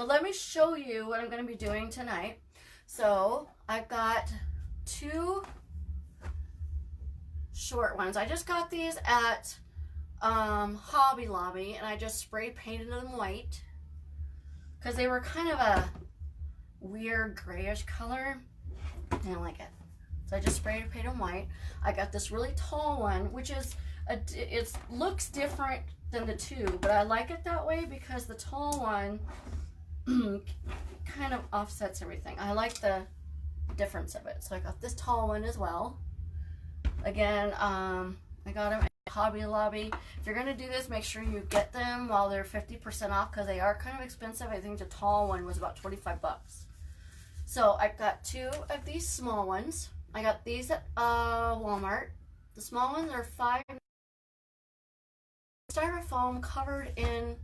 So let me show you what I'm going to be doing tonight. So I've got two short ones. I just got these at Hobby Lobby, and I just spray painted them white because they were kind of a weird grayish color. I didn't like it, so I just sprayed painted them white. I got this really tall one, which is it looks different than the two, but I like it that way because the tall one kind of offsets everything. I like the difference of it, so I got this tall one as well. Again, I got them at Hobby Lobby. If you're gonna do this, make sure you get them while they're 50% off because they are kind of expensive. I think the tall one was about 25 bucks. So I've got two of these small ones. I got these at Walmart. The small ones are $5. Styrofoam covered in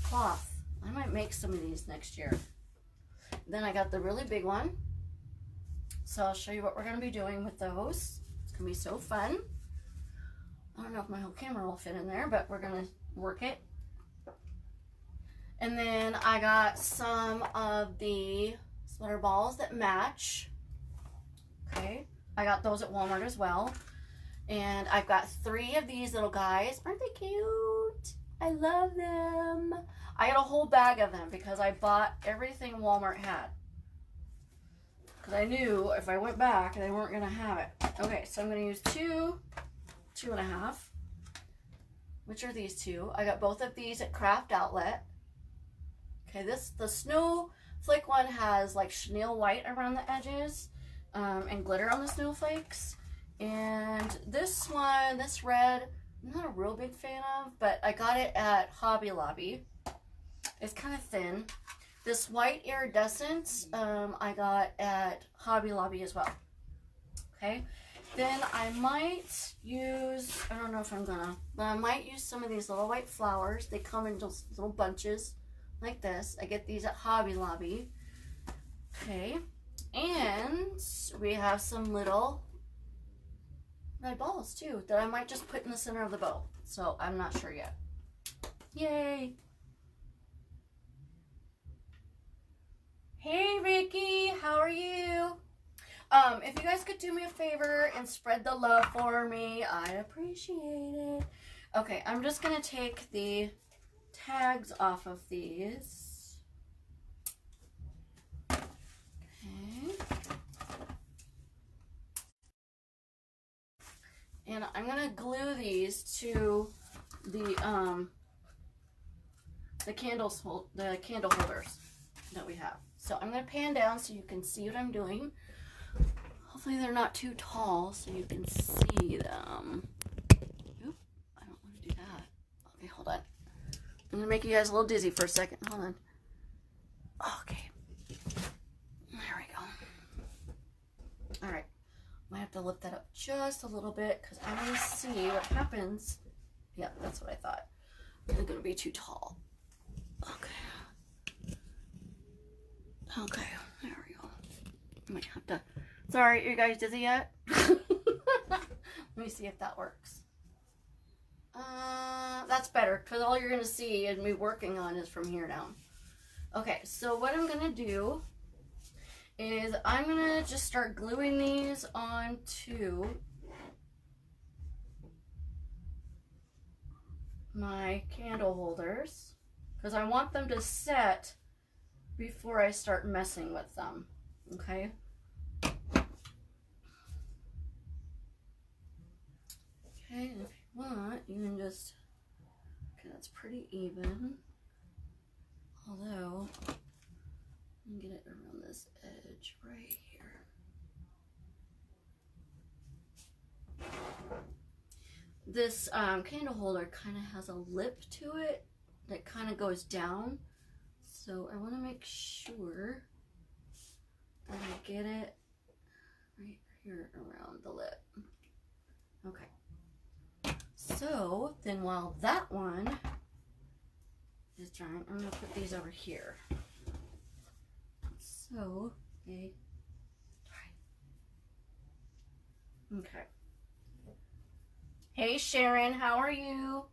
cloth. I might make some of these next year. Then I got the really big one. So I'll show you what we're going to be doing with those. It's going to be so fun. I don't know if my whole camera will fit in there, but we're going to work it. And then I got some of the sweater balls that match. Okay. I got those at Walmart as well. And I've got 3 of these little guys. Aren't they cute? I love them. I got a whole bag of them because I bought everything Walmart had. Because I knew if I went back, they weren't going to have it. Okay, so I'm going to use 2.5. Which are these two? I got both of these at Craft Outlet. Okay, the snowflake one has like chenille white around the edges and glitter on the snowflakes. And this one, this red, I'm not a real big fan of, but I got it at Hobby Lobby. It's kind of thin. This white iridescence, I got at Hobby Lobby as well. Okay. Then I might use, I don't know if I'm gonna, but I might use some of these little white flowers. They come in just little bunches like this. I get these at Hobby Lobby. Okay. And we have some little red balls too that I might just put in the center of the bow. So I'm not sure yet. Yay. Hey Ricky, how are you? If you guys could do me a favor and spread the love for me, I'd appreciate it. Okay, I'm just gonna take the tags off of these. Okay. And I'm gonna glue these to the candle holders that we have. So I'm gonna pan down so you can see what I'm doing. Hopefully they're not too tall so you can see them. Oop, I don't want to do that. Okay, hold on. I'm gonna make you guys a little dizzy for a second. Hold on. Okay. There we go. All right. Might have to lift that up just a little bit because I want to see what happens. Yep, that's what I thought. They're going to be too tall. Okay. Okay, there we go. I might have to. Sorry, are you guys dizzy yet? Let me see if that works. That's better because all you're going to see and me working on is from here down. Okay, so what I'm going to do is I'm gonna just start gluing these onto my candle holders because I want them to set before I start messing with them. Okay. Okay, and if you want, you can just, okay, that's pretty even. Although, and get it around this edge right here. This candle holder kind of has a lip to it that kind of goes down. So I want to make sure that I get it right here around the lip. Okay. So then while that one is drying, I'm going to put these over here. So they dry. Okay. Hey Sharon, how are you?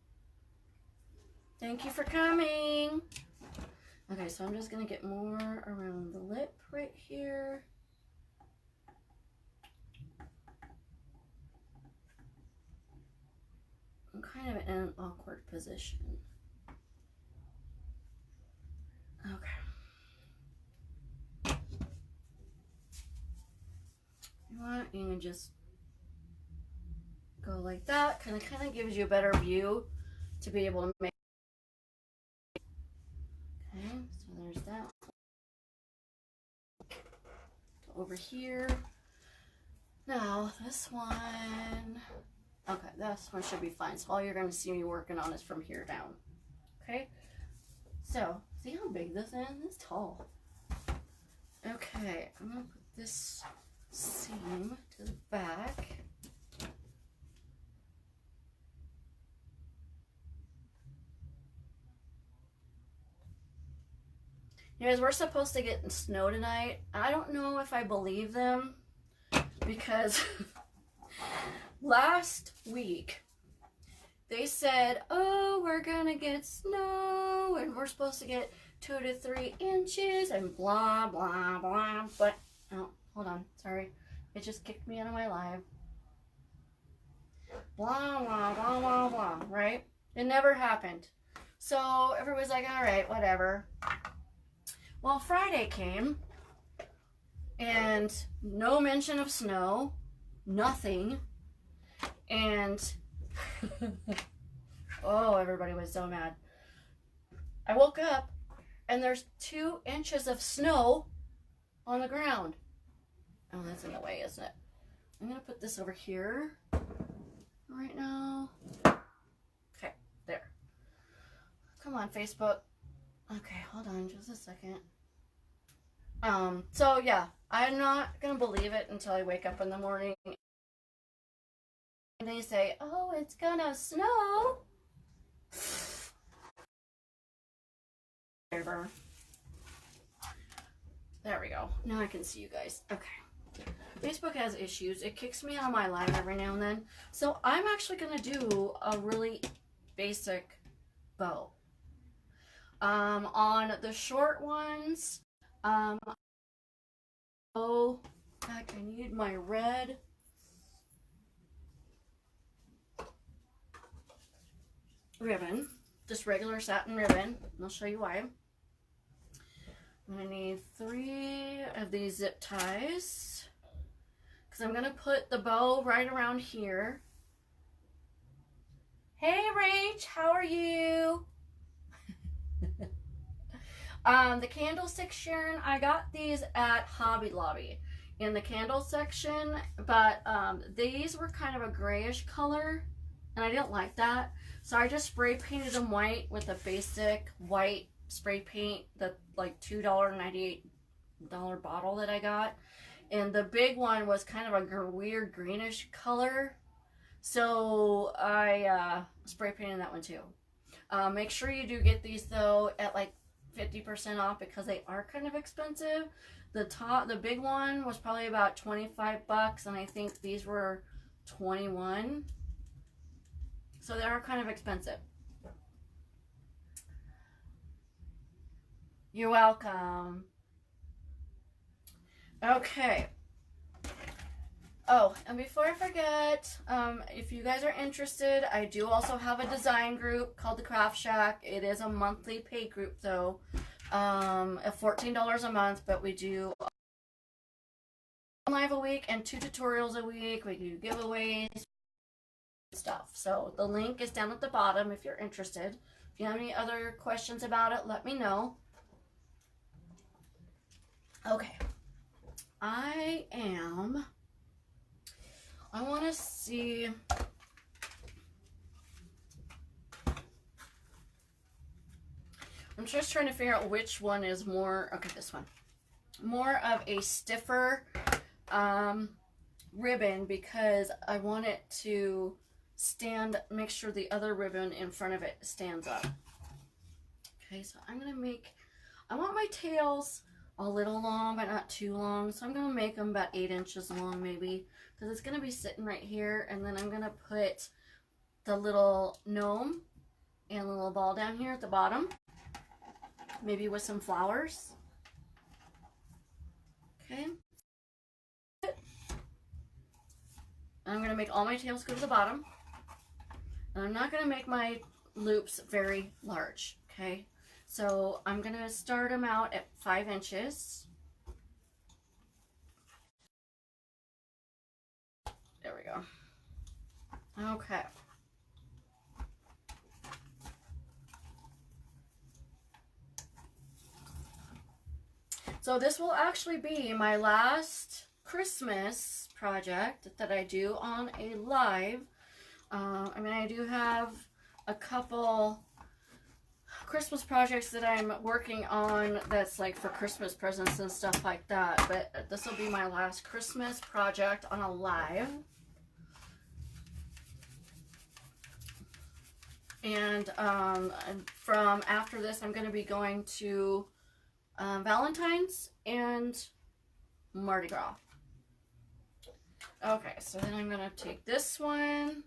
Thank you for coming. Okay, so I'm just gonna get more around the lip right here. I'm kind of in an awkward position. Okay. You want, you can just go like that. Kind of gives you a better view to be able to make. Okay, so there's that. Over here. Now this one. Okay, this one should be fine. So all you're going to see me working on is from here down. Okay. So see how big this is? It's tall. Okay, I'm going to put this seam to the back. You guys, we're supposed to get snow tonight. I don't know if I believe them because last week they said, oh, we're gonna get snow and we're supposed to get 2 to 3 inches and blah, blah, blah. But, oh, hold on, sorry. It just kicked me out of my live. Blah, blah, blah, blah, blah, right? It never happened. So everybody's like, all right, whatever. Well, Friday came, and no mention of snow, nothing, and oh, everybody was so mad. I woke up, and there's 2 inches of snow on the ground. Oh, that's in the way, isn't it? I'm going to put this over here right now. Okay, there. Come on, Facebook. Okay, hold on just a second. So yeah, I'm not gonna believe it until I wake up in the morning and they say, oh, it's gonna snow. There we go. Now I can see you guys. Okay. Facebook has issues. It kicks me out of my live every now and then. So I'm actually gonna do a really basic bow. On the short ones, oh, heck, I need my red ribbon, just regular satin ribbon, and I'll show you why. I'm gonna need 3 of these zip ties because I'm gonna put the bow right around here. Hey Rach, how are you? The candlestick, Sharon, I got these at Hobby Lobby in the candle section, but these were kind of a grayish color and I didn't like that, so I just spray painted them white with a basic white spray paint, the like $2.98 bottle that I got, and the big one was kind of a weird greenish color, so I spray painted that one too. Make sure you do get these though at like 50% off because they are kind of expensive. The big one was probably about 25 bucks and I think these were 21. So they are kind of expensive. You're welcome. Okay. Oh, and before I forget, if you guys are interested, I do also have a design group called the Craft Shack. It is a monthly paid group though, at $14 a month, but we do one live a week and 2 tutorials a week. We do giveaways, stuff. So the link is down at the bottom if you're interested. If you have any other questions about it, let me know. Okay. I want to see. I'm just trying to figure out which one is more, okay, this one. More of a stiffer ribbon because I want it to make sure the other ribbon in front of it stands up. Okay, so I'm going to I want my tails a little long, but not too long. So I'm going to make them about 8 inches long maybe because it's going to be sitting right here. And then I'm going to put the little gnome and the little ball down here at the bottom. maybe with some flowers. Okay. I'm going to make all my tails go to the bottom. And I'm not going to make my loops very large, okay? So I'm going to start them out at 5 inches. There we go. Okay. So this will actually be my last Christmas project that I do on a live. I mean, I do have a couple Christmas projects that I'm working on that's like for Christmas presents and stuff like that, but this will be my last Christmas project on a live. And from after this, I'm going to be going to Valentine's and Mardi Gras. Okay, so then I'm going to take this one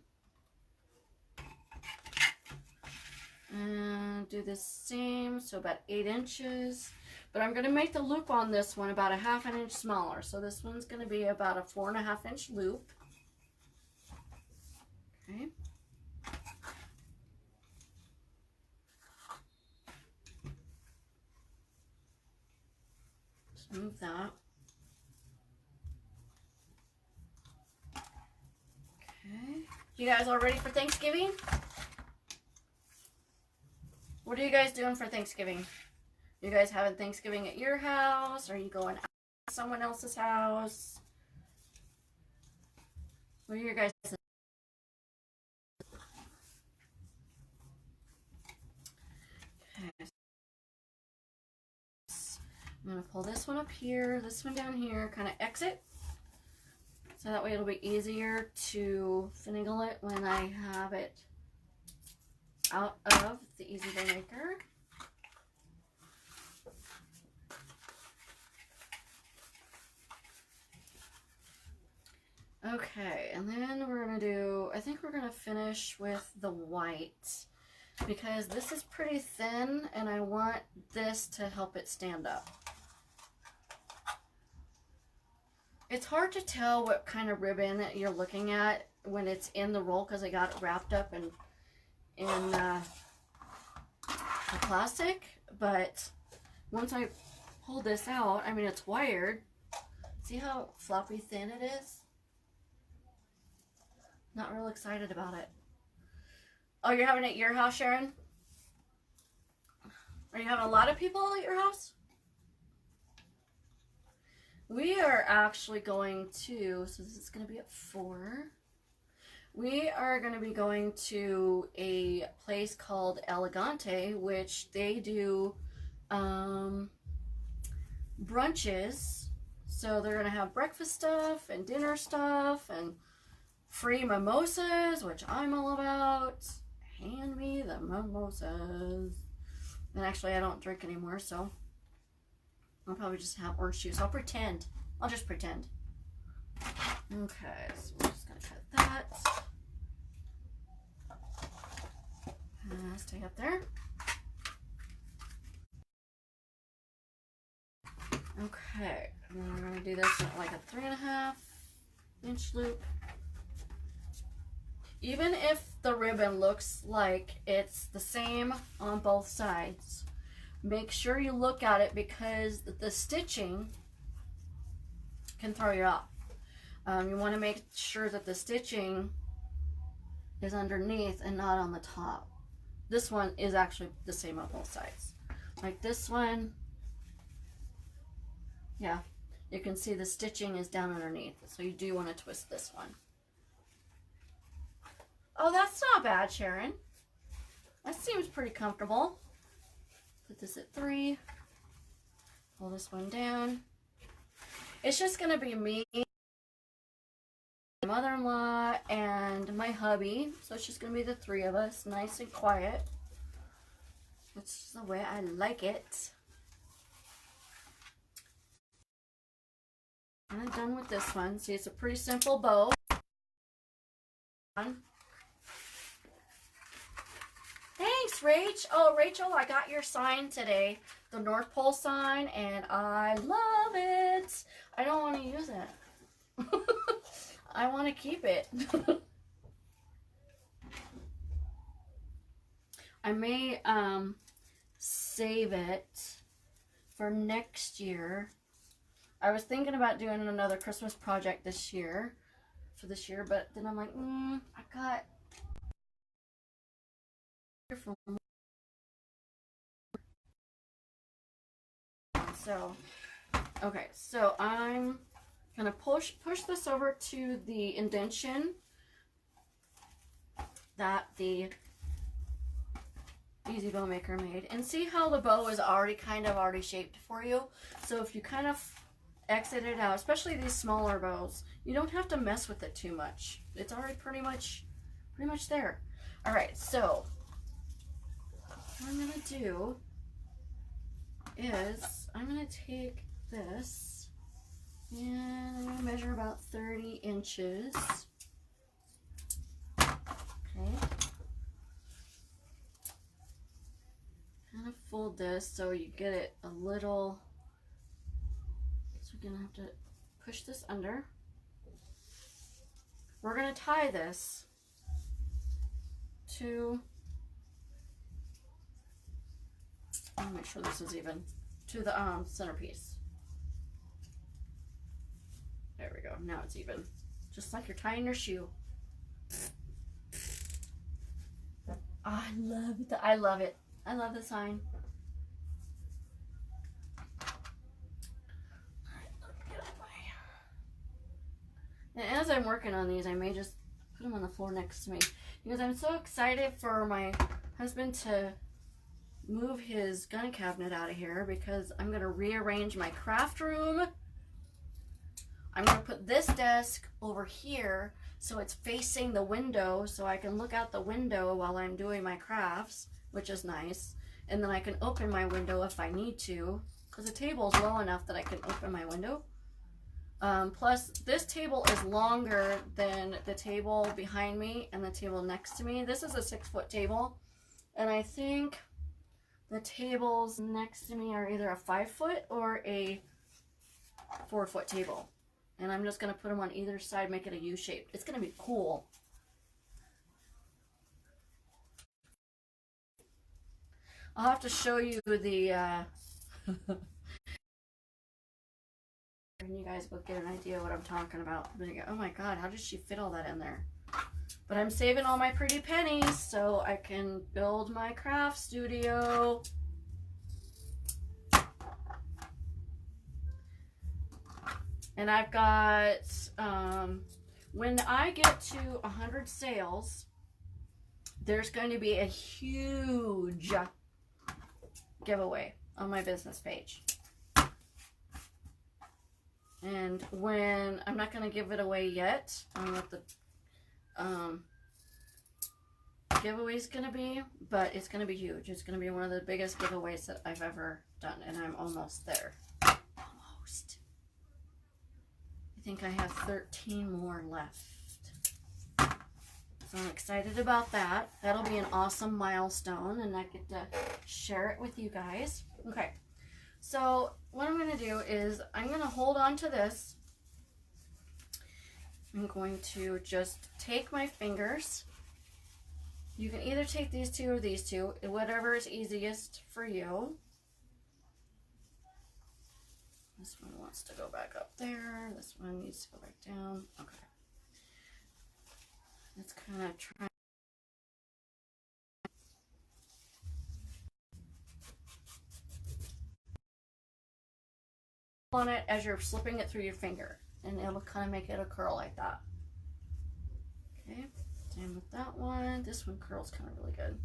and do the same, so about 8 inches. But I'm going to make the loop on this one about a 1/2 inch smaller. So this one's going to be about a 4.5 inch loop. Okay. Just move that. Okay. You guys all ready for Thanksgiving? What are you guys doing for Thanksgiving? You guys having Thanksgiving at your house? Are you going out to someone else's house? What are your guys? Okay. I'm going to pull this one up here, this one down here, kind of exit. So that way it'll be easier to finagle it when I have it out of the Easy Dough Maker. Okay, and then we're going to do, I think we're going to finish with the white because this is pretty thin and I want this to help it stand up. It's hard to tell what kind of ribbon you're looking at when it's in the roll because I got it wrapped up in the plastic, but once I pull this out, I mean, it's wired. See how floppy thin it is? Not real excited about it. Oh, you're having it at your house, Sharon? Are you having a lot of people at your house? We are actually going to, so this is going to be at 4. We are going to be going to a place called Elegante, which they do brunches. So they're going to have breakfast stuff and dinner stuff and free mimosas, which I'm all about. Hand me the mimosas. And actually, I don't drink anymore, so I'll probably just have orange juice. I'll pretend. I'll just pretend. Okay, so we're just going to cut that. Stay up there. Okay, and then we're going to do this at like a 3.5 inch loop. Even if the ribbon looks like it's the same on both sides, make sure you look at it because the stitching can throw you off. You want to make sure that the stitching is underneath and not on the top. This one is actually the same on both sides. Like this one, yeah, you can see the stitching is down underneath. So you do want to twist this one. Oh, that's not bad, Sharon. That seems pretty comfortable. Put this at 3. Pull this one down. It's just going to be me, my mother-in-law, and my hubby. So it's just going to be the 3 of us, nice and quiet. That's the way I like it. And I'm done with this one. See, it's a pretty simple bow. Thanks, Rach. Oh, Rachel, I got your sign today. The North Pole sign, and I love it. I don't want to use it. I want to keep it. I may save it for next year. I was thinking about doing another Christmas project this year, but then I'm like, I got so okay, so I'm gonna push this over to the indention that the Easy Bow Maker made, and see how the bow is already already shaped for you. So if you kind of exit it out, especially these smaller bows, you don't have to mess with it too much. It's already pretty much there. All right, so what I'm gonna do is I'm gonna take this and I'm gonna measure about 30 inches. Okay. Kind of fold this so you get it a little. So we're gonna have to push this under. We're gonna tie this to, let me make sure this is even, to the centerpiece. There we go, now it's even. Just like you're tying your shoe. Oh, I love it. I love it. I love the sign. And as I'm working on these, I may just put them on the floor next to me, because I'm so excited for my husband to move his gun cabinet out of here, because I'm going to rearrange my craft room. I'm going to put this desk over here so it's facing the window, so I can look out the window while I'm doing my crafts, which is nice. And then I can open my window if I need to, because the table is low enough that I can open my window. Plus, this table is longer than the table behind me and the table next to me. This is a 6-foot table, and I think the tables next to me are either a 5-foot or a 4-foot table. And I'm just going to put them on either side, make it a U shape. It's going to be cool. I'll have to show you the and you guys will get an idea what I'm talking about. Oh my god, how did she fit all that in there? But I'm saving all my pretty pennies so I can build my craft studio. And I've got, when I get to 100 sales, there's going to be a huge giveaway on my business page. And when, I'm not going to give it away yet on what the giveaway's going to be, but it's going to be huge. It's going to be one of the biggest giveaways that I've ever done, and I'm almost there. Almost. I think I have 13 more left. So I'm excited about that. That'll be an awesome milestone, and I get to share it with you guys. Okay, so what I'm going to do is I'm going to hold on to this. I'm going to just take my fingers. You can either take these two or these two, whatever is easiest for you. This one wants to go back up there. This one needs to go back down. Okay. Let's kind of try. On it as you're slipping it through your finger, and it'll kind of make it a curl like that. Okay, same with that one. This one curls kind of really good.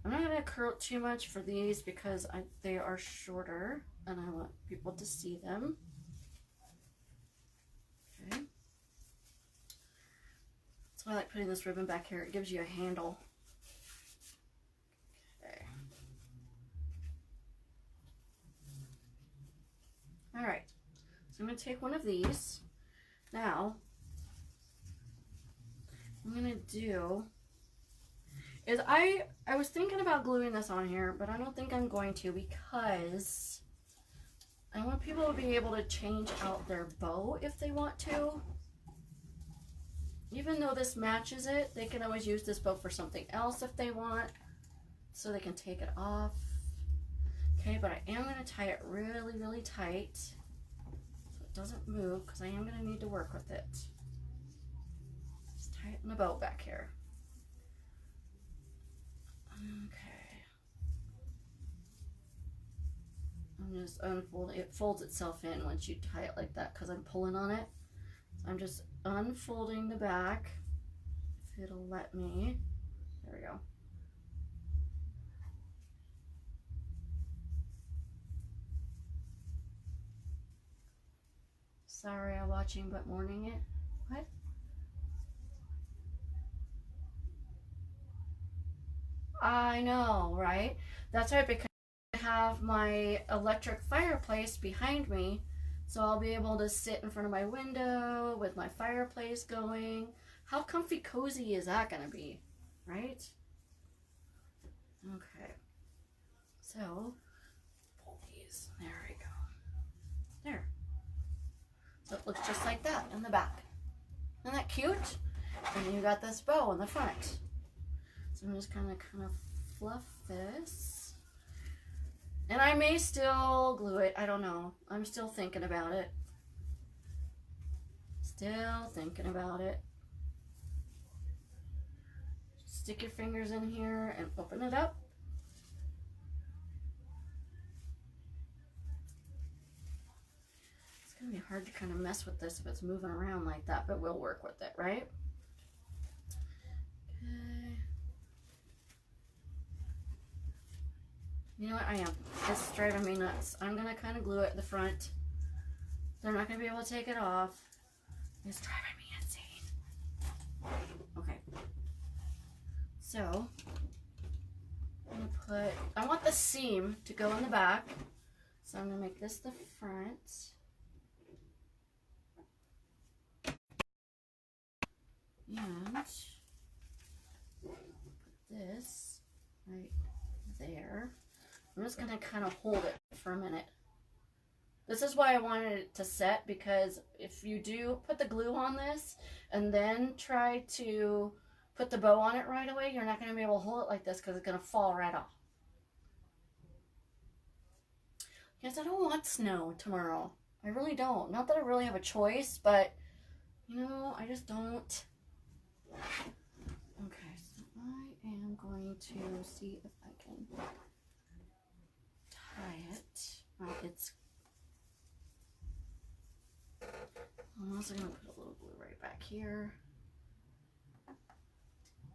I'm not going to curl it too much for these because they are shorter and I want people to see them. Okay. That's why I like putting this ribbon back here. It gives you a handle. Okay. All right. So I'm going to take one of these. Now, I'm going to do, is I was thinking about gluing this on here, but I don't think I'm going to because I want people to be able to change out their bow if they want to. Even though this matches it, they can always use this bow for something else if they want, so they can take it off. Okay, but I am going to tie it really, really tight so it doesn't move, because I am going to need to work with it. Just tighten the bow back here. Okay. I'm just unfolding. It folds itself in once you tie it like that because I'm pulling on it. So I'm just unfolding the back, if it'll let me. There we go. Sorry, I'm watching but mourning it. What? I know, right? That's right, because I have my electric fireplace behind me, so I'll be able to sit in front of my window with my fireplace going. How comfy cozy is that gonna be, right? Okay, so pull these. There we go. There. So it looks just like that in the back. Isn't that cute? And then you got this bow in the front. So I'm just gonna kind of fluff this. And I may still glue it. I don't know. I'm still thinking about it. Still thinking about it. Stick your fingers in here and open it up. It's gonna be hard to kind of mess with this if it's moving around like that, but we'll work with it, right? Okay. You know what? I am. It's driving me nuts. I'm gonna kind of glue it at the front. They're not gonna be able to take it off. It's driving me insane. Okay. So I'm gonna I want the seam to go in the back. So I'm gonna make this the front. And put this right there. I'm just gonna kind of hold it for a minute. This is why I wanted it to set, because if you do put the glue on this and then try to put the bow on it right away, you're not gonna be able to hold it like this because it's gonna fall right off. Yes, I don't want snow tomorrow. I really don't. Not that I really have a choice, but you know, I just don't. Okay, so I am going to see if I can tie it. I'm also going to put a little glue right back here,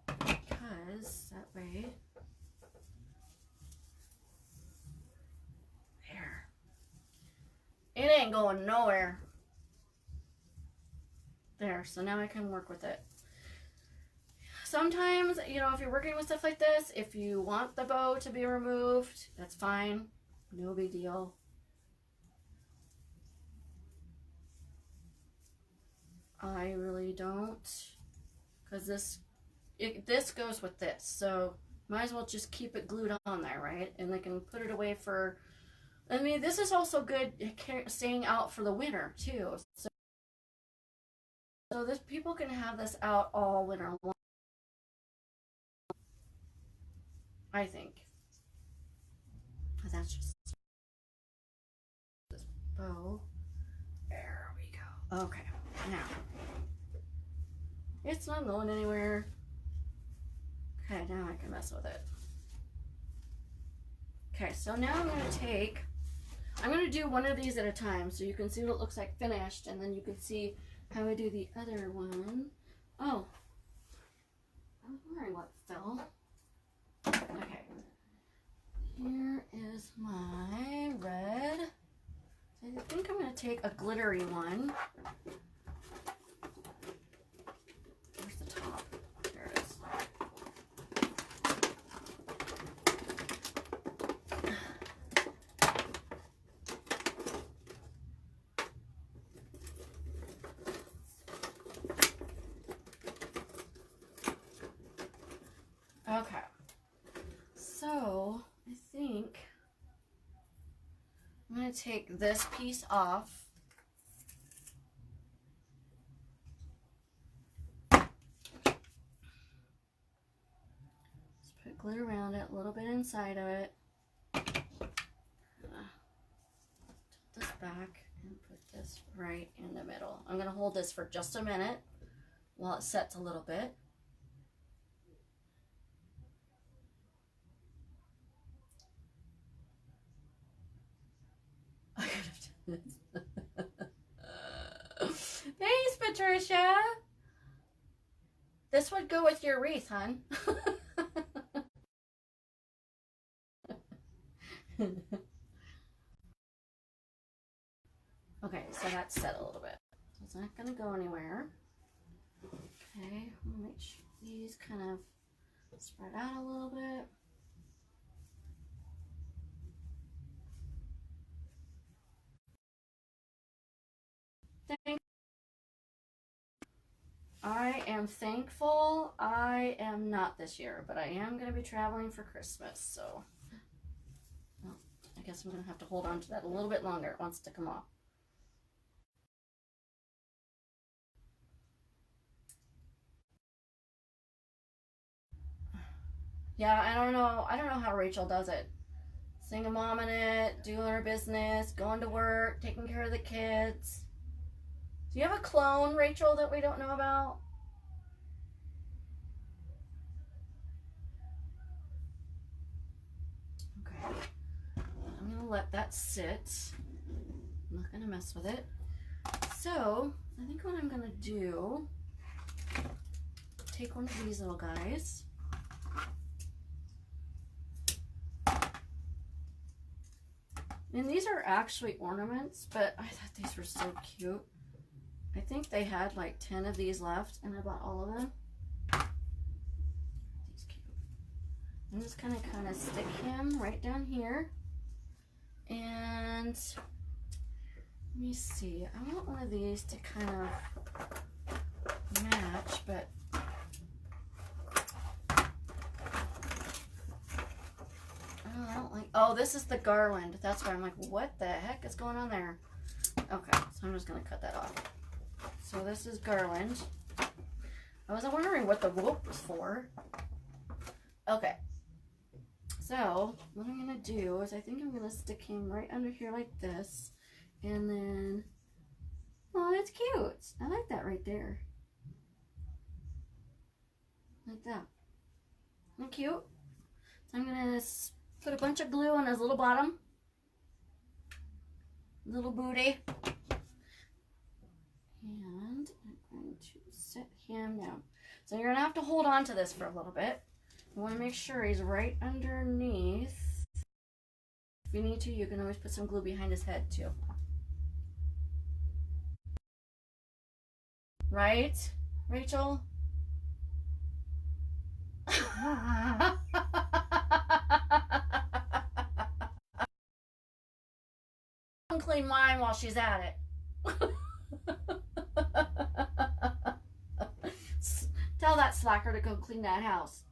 because that way, there, it ain't going nowhere. There, so now I can work with it. Sometimes, you know, if you're working with stuff like this, if you want the bow to be removed, that's fine. No big deal. I really don't, because this goes with this, so might as well just keep it glued on there, right? And I can put it away for, I mean, this is also good staying out for the winter too. So this, people can have this out all winter long, I think. That's just this bow. There we go. Okay, now it's not going anywhere. Okay, now I can mess with it. Okay, so now I'm going to do one of these at a time so you can see what it looks like finished, and then you can see how I do the other one. Oh, I was wondering what fell. Okay, here is my red. I think I'm going to take a glittery one. Where's the top? There it is. Okay. going to take this piece off. Just put glue around it, a little bit inside of it. Tilt this back and put this right in the middle. I'm going to hold this for just a minute while it sets a little bit. Thanks, Patricia. This would go with your wreath, hon. Okay, so that's set a little bit. So it's not going to go anywhere. Okay, I'm going to make sure these kind of spread out a little bit. I am thankful I am not this year, but I am going to be traveling for Christmas, so well, I guess I'm going to have to hold on to that a little bit longer. It wants to come off. Yeah, I don't know how Rachel does it. Single mom in it, doing her business, going to work, taking care of the kids. Do you have a clone, Rachel, that we don't know about? Okay. I'm going to let that sit. I'm not going to mess with it. So, I think what I'm going to do, take one of these little guys. And these are actually ornaments, but I thought these were so cute. I think they had like 10 of these left, and I bought all of them. These cute. I'm just gonna kind of stick him right down here. And let me see. I want one of these to kind of match, but I don't like. Oh, this is the garland. That's why I'm like, what the heck is going on there? Okay, so I'm just gonna cut that off. So this is garland. I was wondering what the rope was for. Okay. So what I'm gonna do is I think I'm gonna stick him right under here like this, and then oh, that's cute. I like that right there. Like that. Isn't that cute? So I'm gonna put a bunch of glue on his little bottom. Little booty. And I'm going to set him down. So you're gonna have to hold on to this for a little bit. You want to make sure he's right underneath. If you need to, you can always put some glue behind his head too. Right, Rachel? Clean mine while she's at it. Tell that slacker to go clean that house.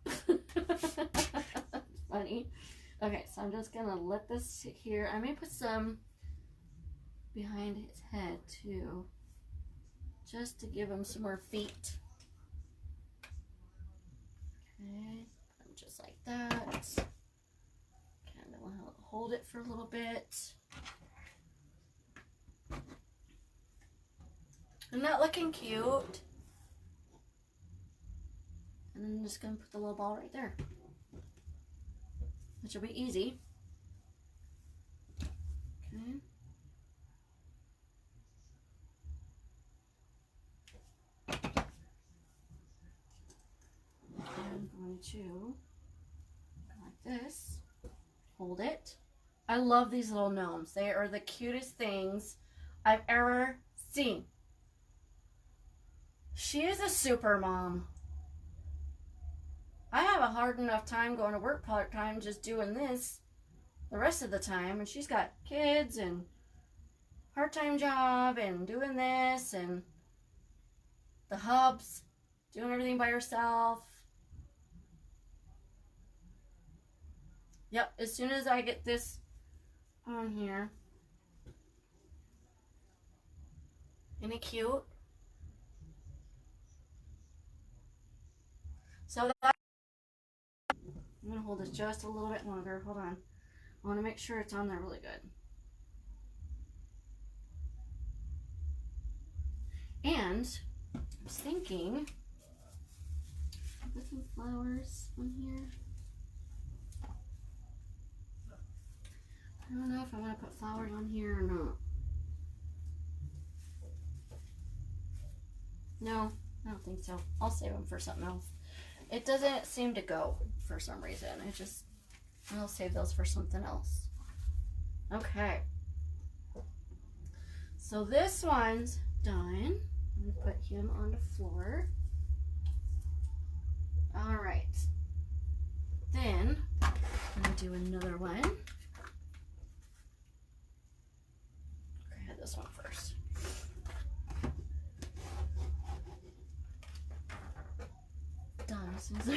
Funny. Okay, so I'm just gonna let this sit here. I may put some behind his head too, just to give him some more feet. Okay, just like that. Kind of hold it for a little bit. Isn't that looking cute? And then I'm just going to put the little ball right there, which will be easy. Okay. I'm going to go like this, hold it. I love these little gnomes. They are the cutest things I've ever seen. She is a super mom. I have a hard enough time going to work part-time just doing this the rest of the time, and she's got kids and part-time job and doing this and the hubs, doing everything by herself. Yep, as soon as I get this on here, Isn't it cute? So that, I'm going to hold this just a little bit longer. Hold on. I want to make sure it's on there really good. And I was thinking, put some flowers on here. I don't know if I want to put flowers on here or not. No, I don't think so. I'll save them for something else. It doesn't seem to go for some reason. I'll save those for something else. Okay. So this one's done. I'm gonna put him on the floor. All right. Then I'm gonna do another one. Okay, I had this one first. Done as soon as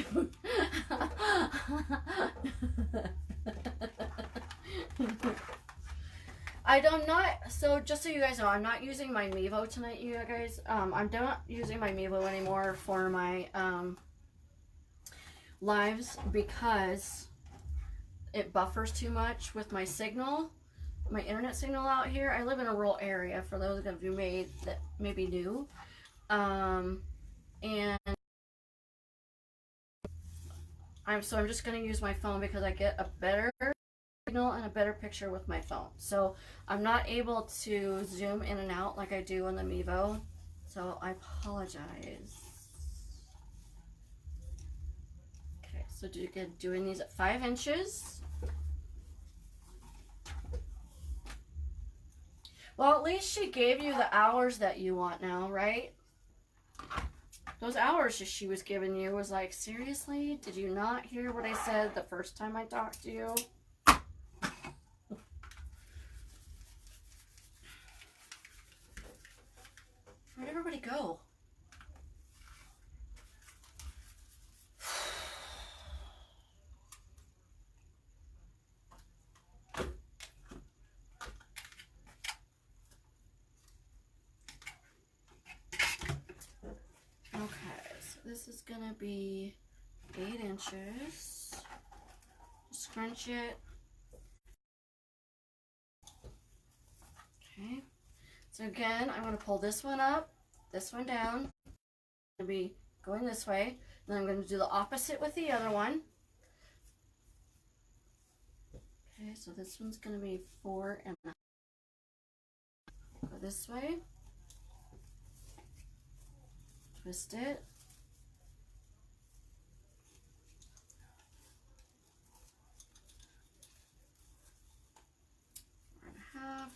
I'm not, so just so you guys know, I'm not using my Mevo tonight, you guys. I'm not using my Mevo anymore for my lives because it buffers too much with my signal, my internet signal out here. I live in a rural area, for those of you that may be new. And I'm just going to use my phone because I get a better signal and a better picture with my phone. So I'm not able to zoom in and out like I do on the Mevo. So I apologize. Okay, so doing these at 5 inches. Well, at least she gave you the hours that you want now, right? Those hours that she was giving you was like, seriously? Did you not hear what I said the first time I talked to you? Where'd everybody go? Okay, so this is gonna be 8 inches. Scrunch it. Okay, so again, I'm gonna pull this one up, this one down. I'm gonna be going this way, then I'm gonna do the opposite with the other one. Okay, so this one's gonna be 4 and a half. Go this way. Twist it. Half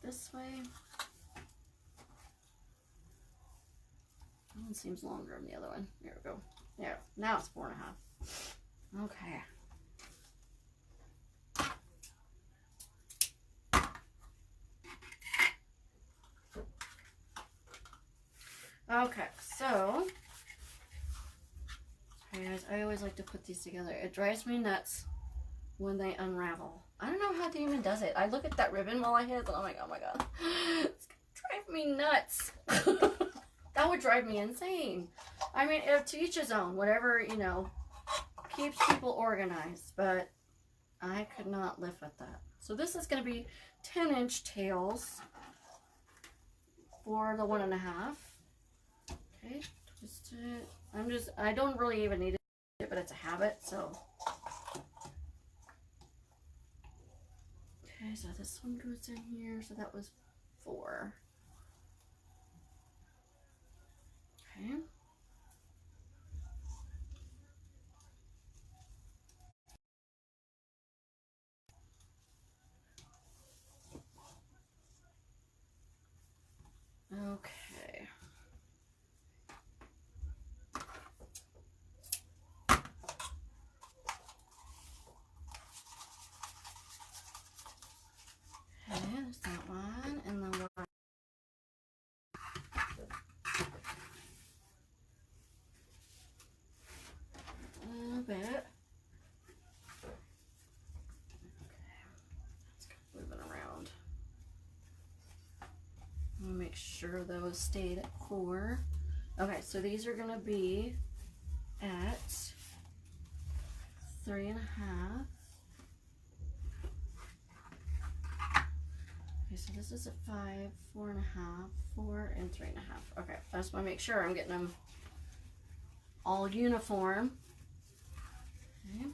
this way. That one seems longer than the other one. There we go. There. Now it's 4 and a half. Okay. Okay, so sorry guys, I always like to put these together. It drives me nuts when they unravel. I don't know how Damon does it. I look at that ribbon while I hit it, and I'm like, oh my god, it's gonna drive me nuts. That would drive me insane. I mean, to each his own, whatever, you know, keeps people organized, but I could not live with that. So this is gonna be 10-inch tails for the 1 and a half. Okay, twist it. I don't really even need it, but it's a habit, so. Okay, so this one goes in here, so that was 4. Okay. Okay. Okay, there's that one, and then we're make sure those stayed at 4. Okay, so these are gonna be at 3.5. Okay, so this is at 5, 4.5, 4, and 3.5. Okay, I just want to make sure I'm getting them all uniform. Okay.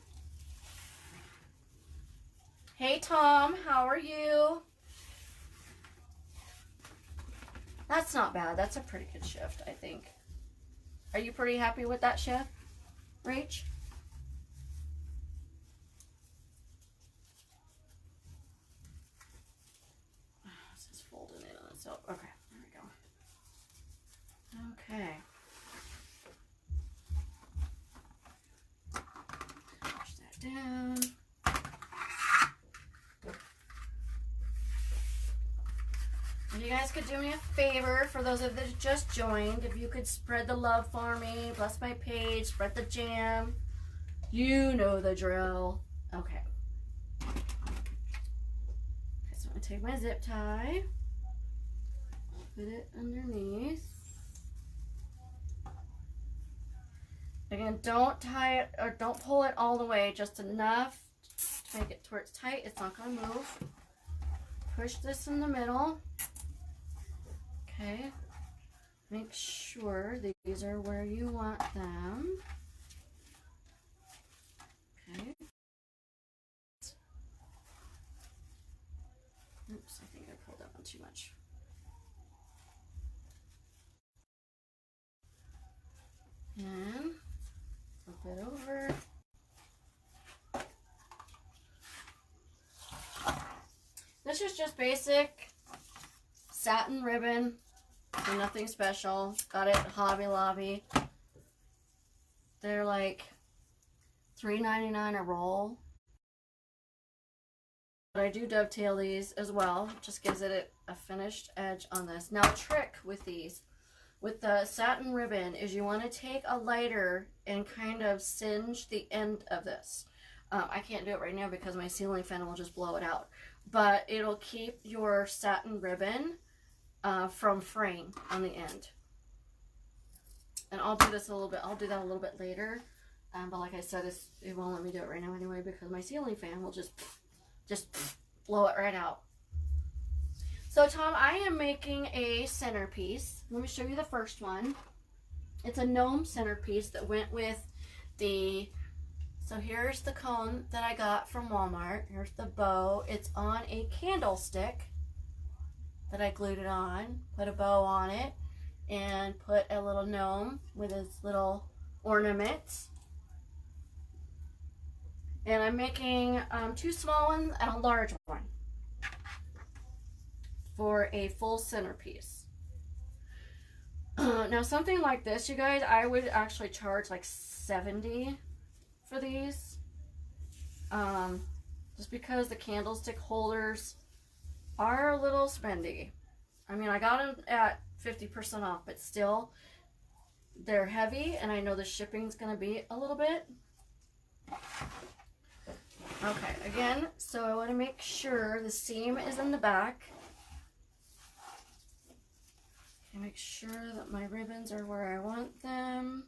Hey Tom, how are you? That's not bad. That's a pretty good shift, I think. Are you pretty happy with that shift, Rach? This is folding in on itself. Okay, there we go. Okay. Push that down. And you guys could do me a favor, for those of you that just joined, if you could spread the love for me, bless my page, spread the jam. You know the drill. Okay. Okay, so I'm going to take my zip tie, put it underneath. Again, don't tie it, or don't pull it all the way, just enough to make it to where it's tight. It's not going to move. Push this in the middle. Okay, make sure these are where you want them. Okay. Oops, I think I pulled that one too much. And flip it over. This is just basic satin ribbon. So nothing special. Got it at Hobby Lobby. They're like $3.99 a roll. But I do dovetail these as well. Just gives it a finished edge on this. Now, trick with these, with the satin ribbon, is you want to take a lighter and kind of singe the end of this. I can't do it right now because my ceiling fan will just blow it out. But it'll keep your satin ribbon from fraying on the end. And I'll do this a little bit. I'll do that a little bit later. But like I said, it won't let me do it right now anyway because my ceiling fan will just blow it right out. So Tom, I am making a centerpiece. Let me show you the first one. It's a gnome centerpiece that went with the... So here's the cone that I got from Walmart. Here's the bow. It's on a candlestick that I glued it on, put a bow on it, and put a little gnome with his little ornaments. And I'm making 2 small ones and a large one for a full centerpiece. Now something like this, you guys, I would actually charge like $70 for these. Just because the candlestick holders are a little spendy. I mean, I got them at 50% off, but still, they're heavy, and I know the shipping's going to be a little bit. Okay, again, so I want to make sure the seam is in the back. Okay, make sure that my ribbons are where I want them.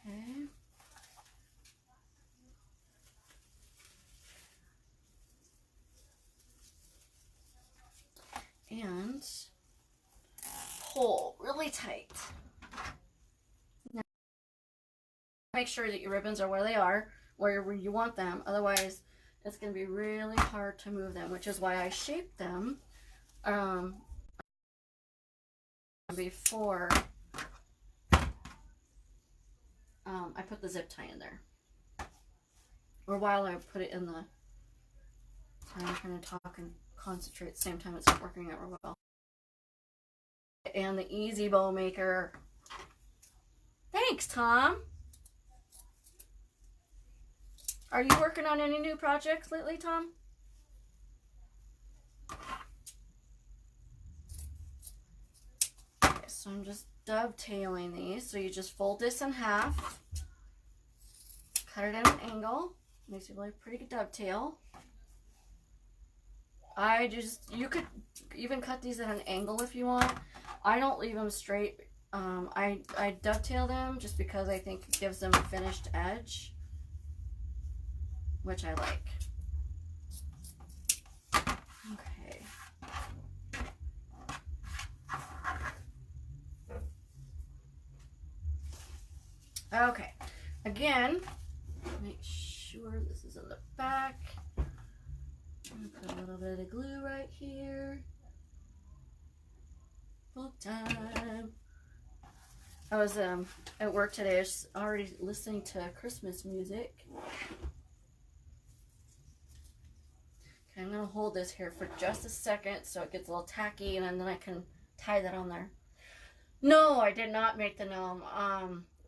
Okay. And pull really tight. Now, make sure that your ribbons are where they are, where you want them. Otherwise, it's going to be really hard to move them, which is why I shaped them before I put the zip tie in there. Or while I put it in the... I'm trying to talk and concentrate at the same time. It's not working out real well. And the Easy Bow Maker. Thanks, Tom. Are you working on any new projects lately, Tom? Okay, so I'm just dovetailing these. So you just fold this in half, cut it at an angle, makes it a really pretty dovetail. you could even cut these at an angle if you want. I don't leave them straight. I dovetail them just because I think it gives them a finished edge, which I like. Okay. Okay. Again, make sure this is in the back. I'm gonna put a little bit of glue right here. Full time. I was at work today. I was already listening to Christmas music. Okay, I'm gonna hold this here for just a second so it gets a little tacky, and then I can tie that on there. No, I did not make the gnome.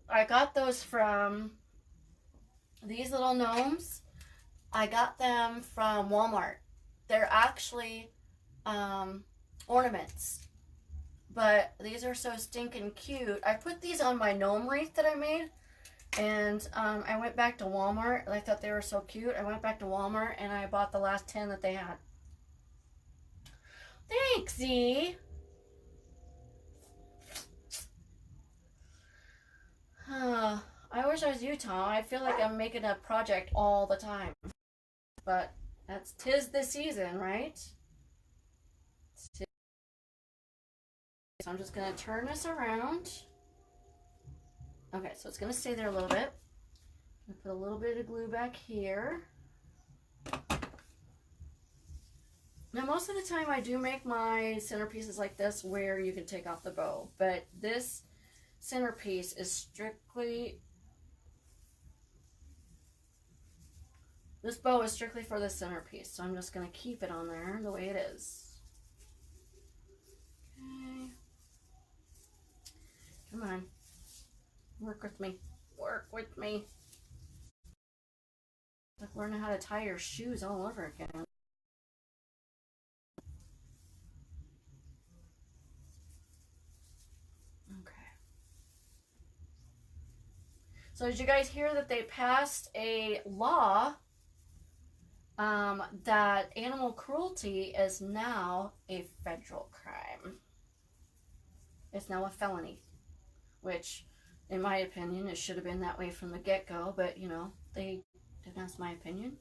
I got those from these little gnomes. I got them from Walmart. They're actually ornaments, but these are so stinking cute. I put these on my gnome wreath that I made, and I went back to Walmart, and I thought they were so cute. I went back to Walmart and I bought the last 10 that they had. Thanks, Z. I wish I was you, Tom. I feel like I'm making a project all the time. But that's 'tis the season, right? So I'm just going to turn this around. Okay, so it's going to stay there a little bit. I'm going to put a little bit of glue back here. Now, most of the time I do make my centerpieces like this where you can take off the bow. But this centerpiece is strictly... This bow is strictly for the centerpiece, so I'm just going to keep it on there the way it is. Okay. Come on. Work with me. Work with me. It's like learning how to tie your shoes all over again. Okay. So did you guys hear that they passed a law that animal cruelty is now a federal crime? It's now a felony, which, in my opinion, it should have been that way from the get-go, but, you know, they didn't ask my opinion.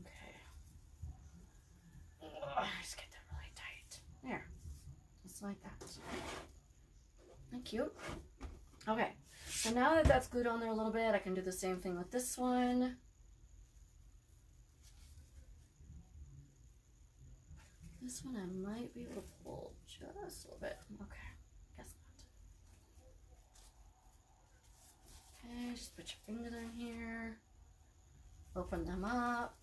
Okay. Just get that really tight. There. Just like that. Isn't that cute? Okay. So now that that's glued on there a little bit, I can do the same thing with this one. This one I might be able to pull just a little bit. Okay, guess not. Okay, just put your fingers in here. Open them up.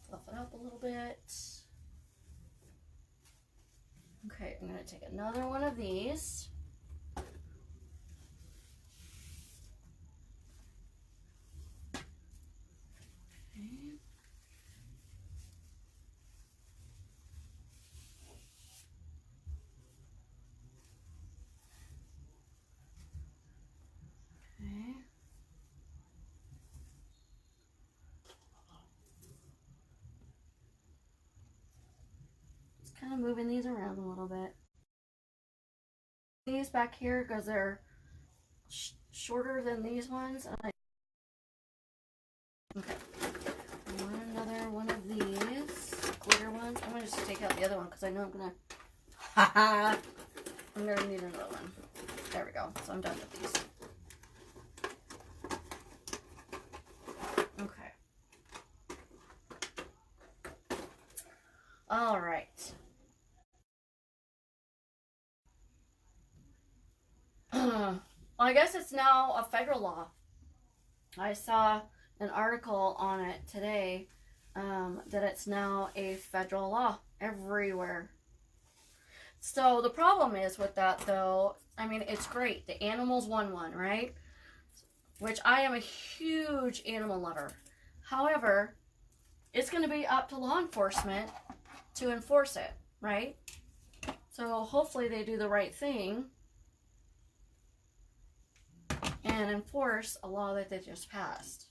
Fluff it up a little bit. Okay, I'm going to take another one of these. Kind of moving these around a little bit. These back here because they're shorter than these ones. Okay, I want another one of these glitter ones. I'm gonna just take out the other one because I know I'm gonna need another one. There we go. So I'm done with these. Okay. All right. I guess it's now a federal law. I saw an article on it today that it's now a federal law everywhere. So the problem is with that, though, I mean, it's great. The animals won one, right? Which I am a huge animal lover. However, it's going to be up to law enforcement to enforce it, right? So hopefully they do the right thing and enforce a law that they just passed.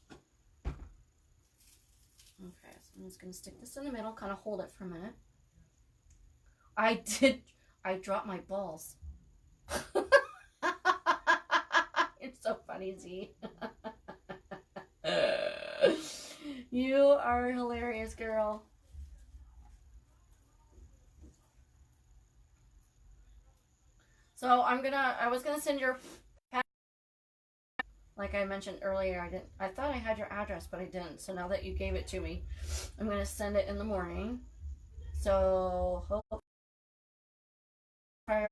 I'm just going to stick this in the middle, kind of hold it for a minute. I dropped my balls. It's so funny, Z. You are hilarious, girl. So I was gonna send your, like I mentioned earlier, I thought I had your address, but I didn't. So now that you gave it to me, I'm gonna send it in the morning. So hope I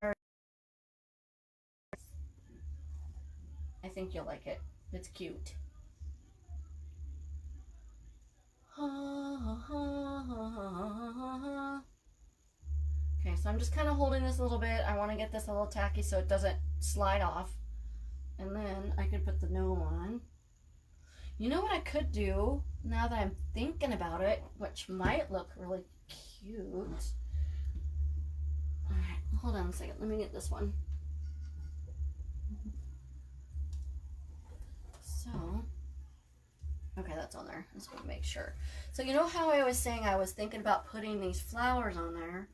think you'll like it. It's cute. Okay, so I'm just kind of holding this a little bit. I want to get this a little tacky so it doesn't slide off. And then I can put the gnome on. You know what I could do, now that I'm thinking about it, which might look really cute. Alright, hold on a second. Let me get this one. So, okay, that's on there. I just want to make sure. So you know how I was saying I was thinking about putting these flowers on there?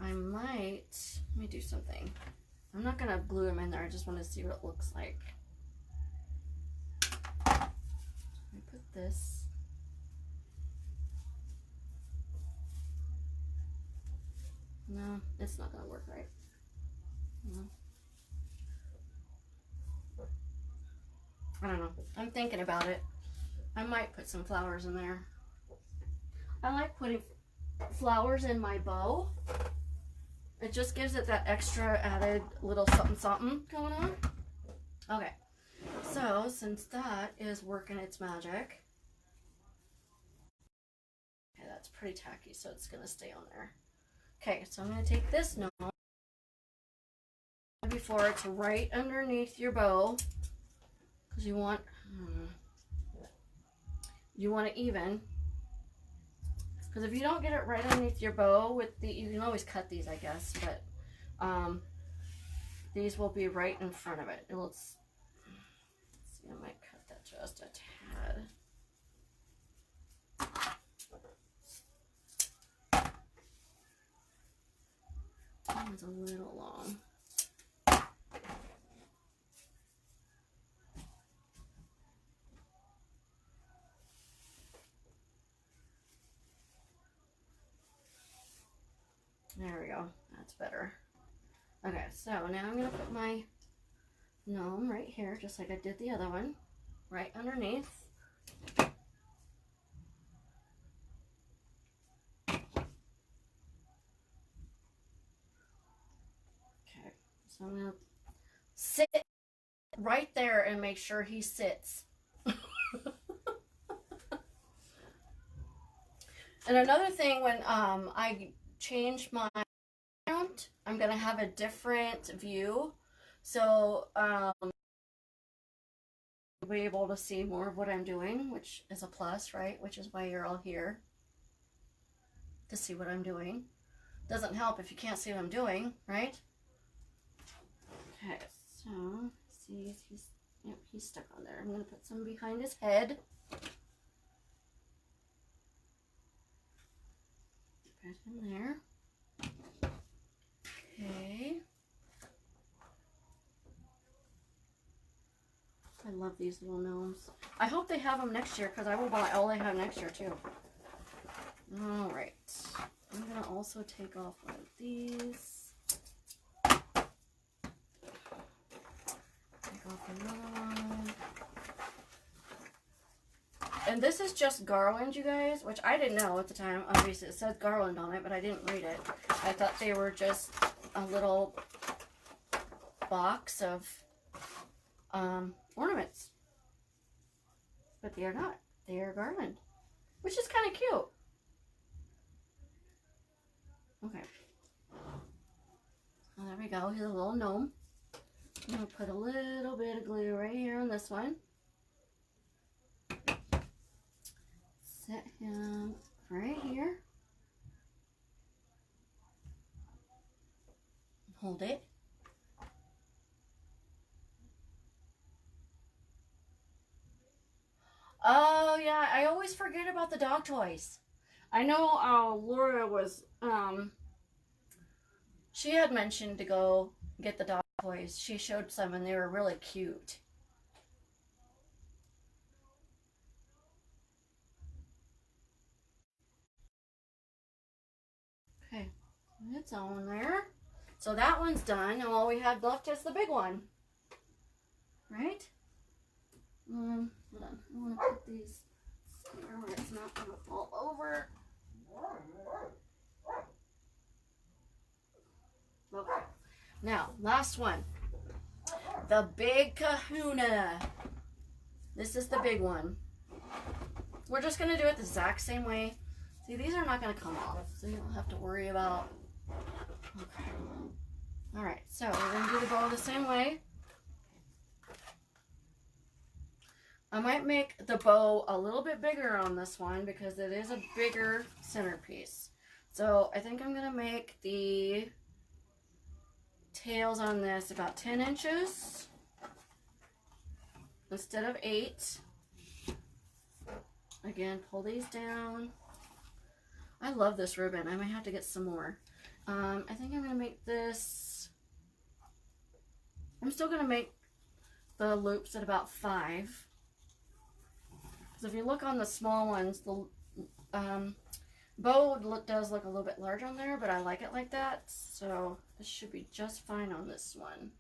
I might, let me do something. I'm not going to glue them in there. I just want to see what it looks like. Let me put this. No, it's not going to work right. No. I don't know. I'm thinking about it. I might put some flowers in there. I like putting flowers in my bow. It just gives it that extra added little something something going on. Okay, so since that is working its magic, okay, that's pretty tacky, so it's gonna stay on there. Okay, so I'm gonna take this gnome before it's right underneath your bow, because you want it even. Because if you don't get it right underneath your bow with the, you can always cut these, I guess, but these will be right in front of it. Let's see, I might cut that just a tad. That one's a little long. There we go. That's better. Okay, so now I'm going to put my gnome right here, just like I did the other one, right underneath. Okay, so I'm going to sit right there and make sure he sits. And another thing, when I change my account, I'm going to have a different view. So you'll be able to see more of what I'm doing, which is a plus, right? Which is why you're all here, to see what I'm doing. Doesn't help if you can't see what I'm doing, right? Okay, so see, he's stuck on there. I'm going to put some behind his head. Put him there. Okay. I love these little gnomes. I hope they have them next year, because I will buy all they have next year too. All right. I'm going to also take off one of these. Take off another one. And this is just garland, you guys, which I didn't know at the time. Obviously, it says garland on it, but I didn't read it. I thought they were just a little box of ornaments. But they are not. They are garland, which is kind of cute. Okay. Well, there we go. Here's a little gnome. I'm going to put a little bit of glue right here on this one. Set him right here. Hold it. Oh, yeah. I always forget about the dog toys. I know Laura was, she had mentioned to go get the dog toys. She showed some and they were really cute. Okay, it's on there. So that one's done, and all we have left is the big one. Right? Hold on. I want to put these somewhere where it's not going to fall over. Okay. Now, last one. The big kahuna. This is the big one. We're just going to do it the exact same way. See, these are not going to come off, so you don't have to worry about. Okay. Alright, so we're going to do the bow the same way. I might make the bow a little bit bigger on this one because it is a bigger centerpiece. So I think I'm going to make the tails on this about 10 inches instead of 8. Again, pull these down. I love this ribbon. I might have to get some more. I think I'm going to make this, I'm still going to make the loops at about 5. Because if you look on the small ones, the bow does look a little bit large on there, but I like it like that. So this should be just fine on this one.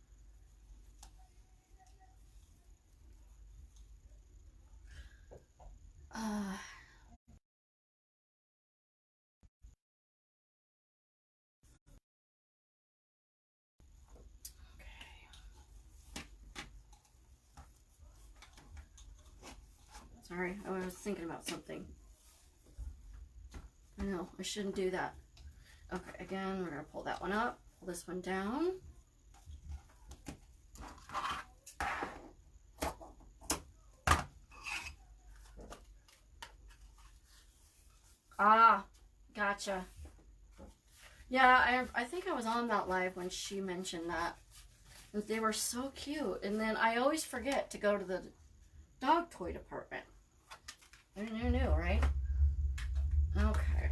Sorry, I was thinking about something. I know, I shouldn't do that. Okay, again, we're going to pull that one up, pull this one down. Ah, gotcha. Yeah, I think I was on that live when she mentioned that. They were so cute. And then I always forget to go to the dog toy department. Who knew, right? Okay.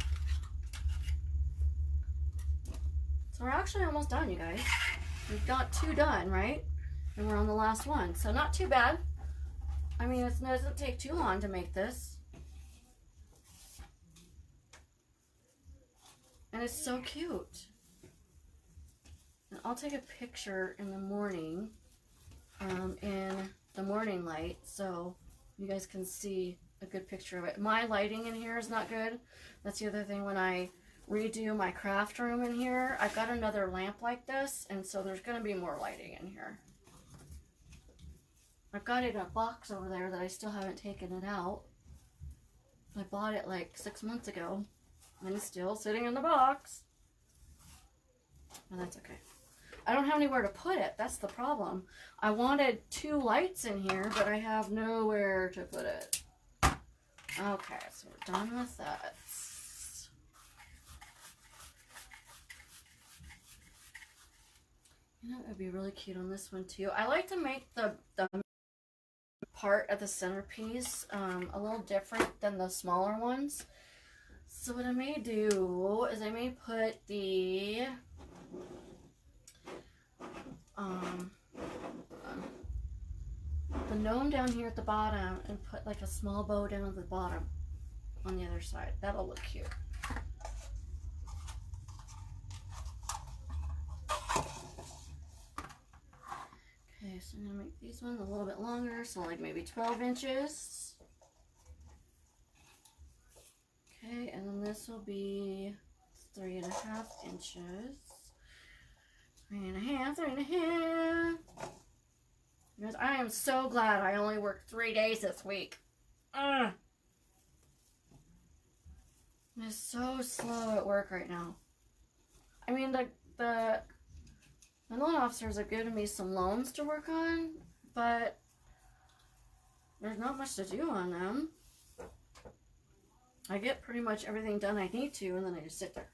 So we're actually almost done, you guys. We've got 2 done, right? And we're on the last one. So not too bad. I mean, it doesn't take too long to make this. And it's so cute. And I'll take a picture in the morning, in the morning light, so you guys can see a good picture of it. My lighting in here is not good. That's the other thing. When I redo my craft room in here, I've got another lamp like this, and so there's going to be more lighting in here. I've got it in a box over there that I still haven't taken it out. I bought it like 6 months ago, and it's still sitting in the box. And that's okay. I don't have anywhere to put it. That's the problem. I wanted 2 lights in here, but I have nowhere to put it. Okay, so we're done with that. You know, it would be really cute on this one too. I like to make the part of the centerpiece a little different than the smaller ones. So what I may do is I may put the gnome down here at the bottom and put like a small bow down at the bottom on the other side. That'll look cute. Okay, so I'm going to make these ones a little bit longer, so like maybe 12 inches. Okay, and then this will be 3.5 inches. 3.5, 3.5. Because I am so glad I only worked 3 days this week. I'm so slow at work right now. I mean, the loan officers have given me some loans to work on, but there's not much to do on them. I get pretty much everything done I need to, and then I just sit there.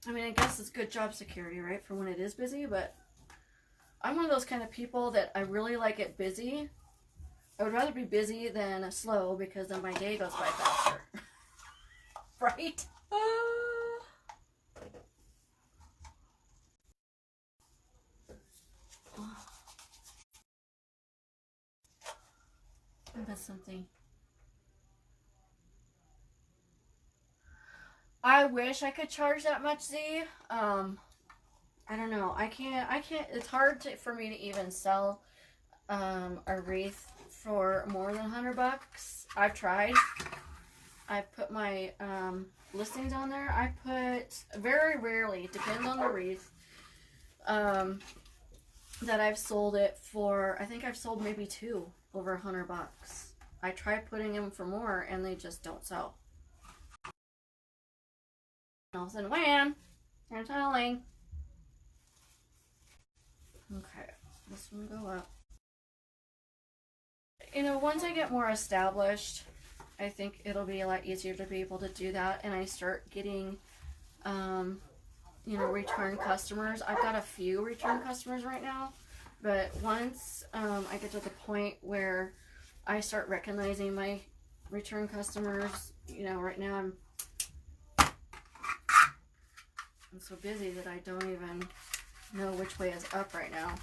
I mean, I guess it's good job security, right, for when it is busy, but I'm one of those kind of people that I really like it busy, I would rather be busy than slow because then my day goes by faster. Right? I missed something. I wish I could charge that much, Z. I don't know. I can't. It's hard for me to even sell a wreath for more than $100. I've tried. I've put my listings on there. I put very rarely, depends on the wreath, that I've sold it for. I think I've sold maybe 2 over $100. I try putting them for more and they just don't sell. All of a sudden, wham! I'm selling. Okay, this one go up. You know, once I get more established, I think it'll be a lot easier to be able to do that, and I start getting, you know, return customers. I've got a few return customers right now, but once I get to the point where I start recognizing my return customers, you know, right now I'm so busy that I don't even know which way is up right now.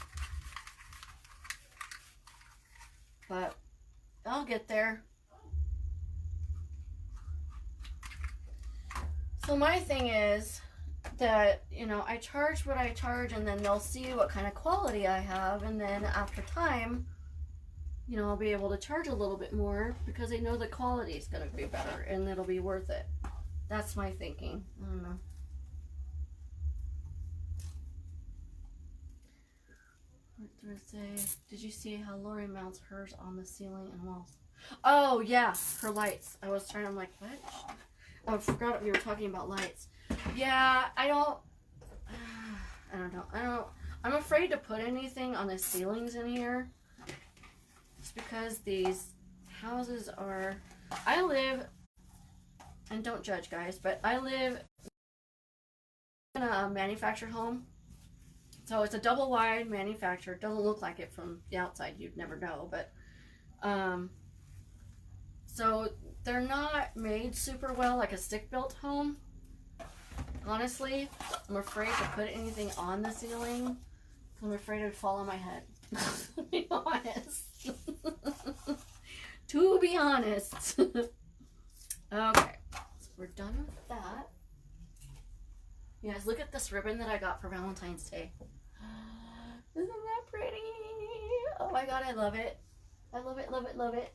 But I'll get there. So my thing is that, you know, I charge what I charge and then they'll see what kind of quality I have, and then after time, you know, I'll be able to charge a little bit more because they know the quality is going to be better and it'll be worth it. That's my thinking. I don't know. Thursday. Did you see how Lori mounts hers on the ceiling and walls? Oh yeah, her lights. I was trying. I'm like, what? I forgot we were talking about lights. Yeah, I don't know. I'm afraid to put anything on the ceilings in here. Just because these houses are. I live, and don't judge, guys, but I live in a manufactured home. So it's a double wide manufactured. Doesn't look like it from the outside. You'd never know, but so they're not made super well like a stick built home. Honestly, I'm afraid to put anything on the ceiling. I'm afraid it would fall on my head. To be honest. To be honest. Okay, so we're done with that. You guys, look at this ribbon that I got for Valentine's Day. Isn't that pretty? Oh my god, I love it. I love it, love it, love it.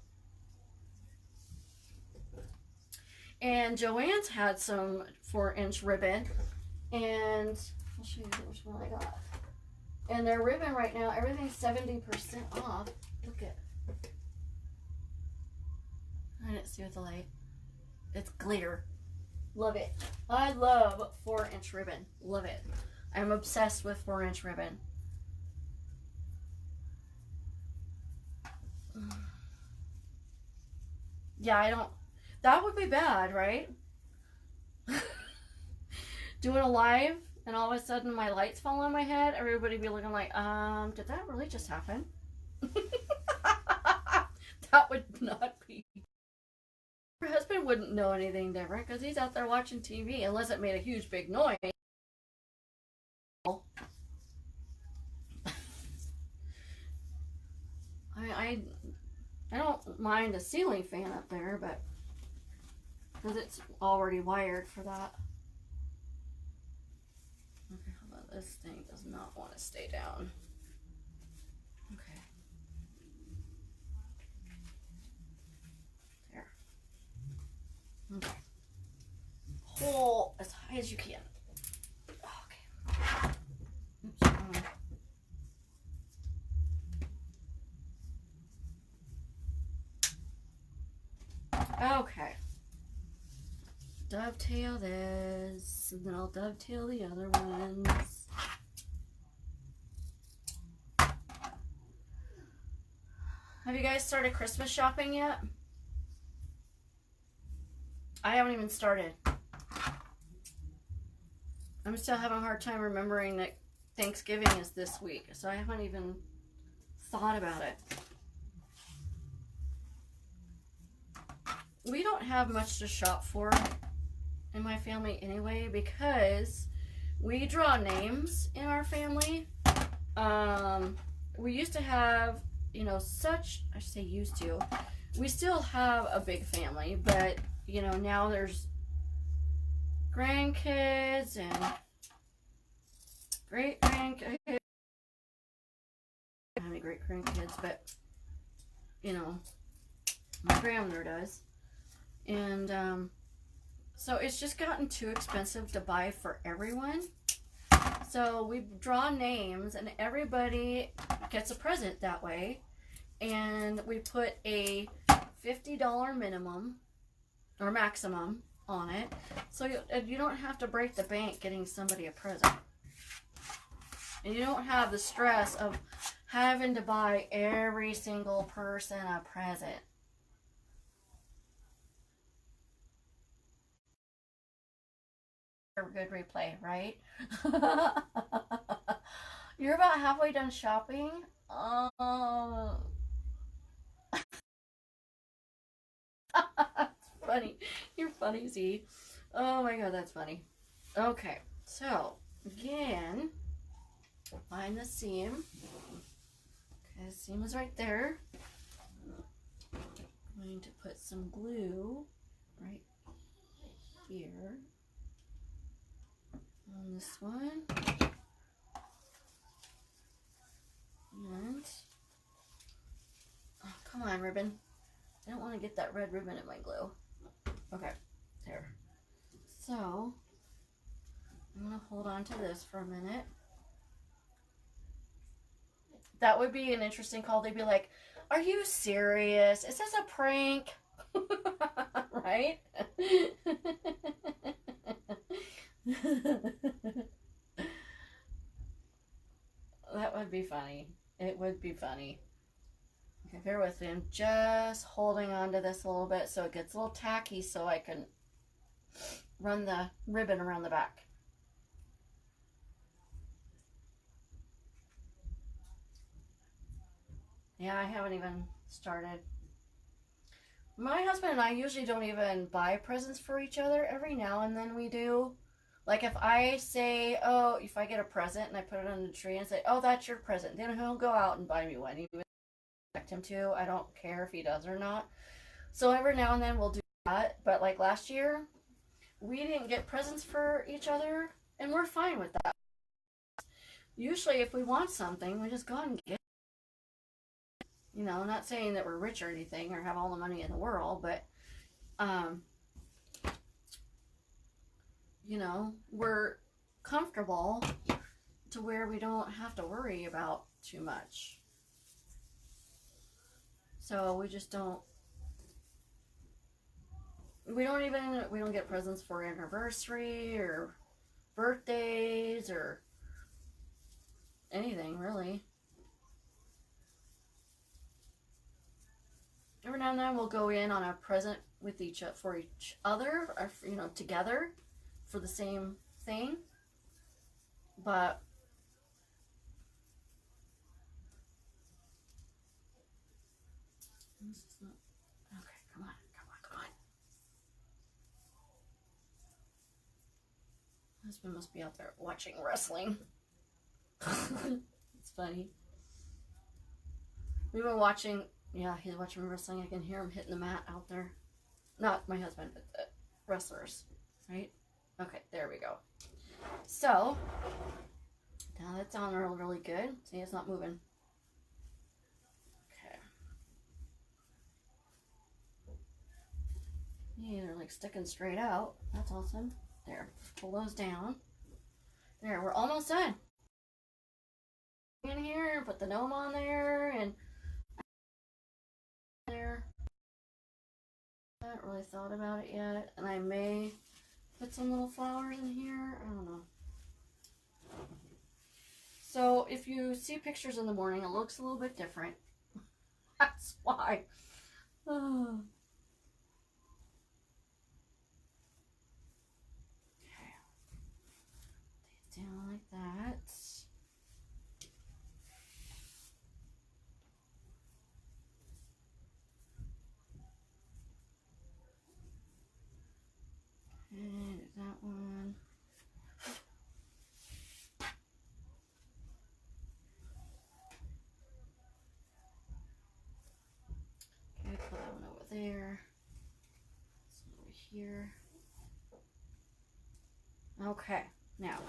And Joann's had some 4-inch ribbon, and I'll show you which one I got. And their ribbon right now, everything's 70% off. Look at. I didn't see with the light. It's glitter. Love it. I love 4-inch ribbon. Love it. I'm obsessed with 4-inch ribbon. Yeah, I don't. That would be bad, right? Doing a live and all of a sudden my lights fall on my head. Everybody be looking like, did that really just happen? That would not be. Her husband wouldn't know anything different because he's out there watching TV unless it made a huge big noise. I don't mind a ceiling fan up there, but because it's already wired for that. Okay, hold on. This thing does not want to stay down. Okay. There. Okay. Hold as high as you can. Okay. Oops. Okay. Dovetail this, and then I'll dovetail the other ones. Have you guys started Christmas shopping yet? I haven't even started. I'm still having a hard time remembering that Thanksgiving is this week, so I haven't even thought about it. we don't have much to shop for in my family anyway, because we draw names in our family. We used to have, you know, I should say used to. We still have a big family, but, you know, now there's grandkids and great grandkids. I don't have any great grandkids, but, you know, my grandmother does. And so it's just gotten too expensive to buy for everyone. So we draw names and everybody gets a present that way. And we put a $50 minimum or maximum on it. So you don't have to break the bank getting somebody a present. And you don't have the stress of having to buy every single person a present. A good replay, right? You're about halfway done shopping. That's funny. You're funny, Z. Oh my god, that's funny. Okay, so again, find the seam. Okay, the seam is right there. I'm going to put some glue right here on this one. And, oh, come on, ribbon. I don't want to get that red ribbon in my glue. Okay, there. So, I'm going to hold on to this for a minute. That would be an interesting call. They'd be like, are you serious? Is this a prank? Right? That would be funny. It would be funny. Okay, bear with me. I'm just holding on to this a little bit so it gets a little tacky so I can run the ribbon around the back. Yeah, I haven't even started. My husband and I usually don't even buy presents for each other. Every now and then we do. Like if I say, oh, if I get a present and I put it on the tree and say, oh, that's your present, then he'll go out and buy me one. Even if I expect him to. I don't care if he does or not. So every now and then we'll do that. But like last year, we didn't get presents for each other, and we're fine with that. Usually if we want something, we just go out and get it. You know, not saying that we're rich or anything or have all the money in the world, but you know, we're comfortable to where we don't have to worry about too much. So we just don't, we don't get presents for anniversary or birthdays or anything really. Every now and then we'll go in on a present with each other, or, you know, together for the same thing. But this is not okay. Come on, come on, come on. My husband must be out there watching wrestling. It's funny. We've been watching. Yeah, he's watching wrestling. I can hear him hitting the mat out there. Not my husband, but the wrestlers, right? Okay, there we go. So, now that's on really good. See, it's not moving. Okay. Yeah, they're like sticking straight out. That's awesome. There, pull those down. There, we're almost done. In here and put the gnome on there and there. I haven't really thought about it yet, and I may put some little flowers in here. I don't know. So if you see pictures in the morning, it looks a little bit different. That's why. Oh. Okay. Lay it down like that. here. Okay, now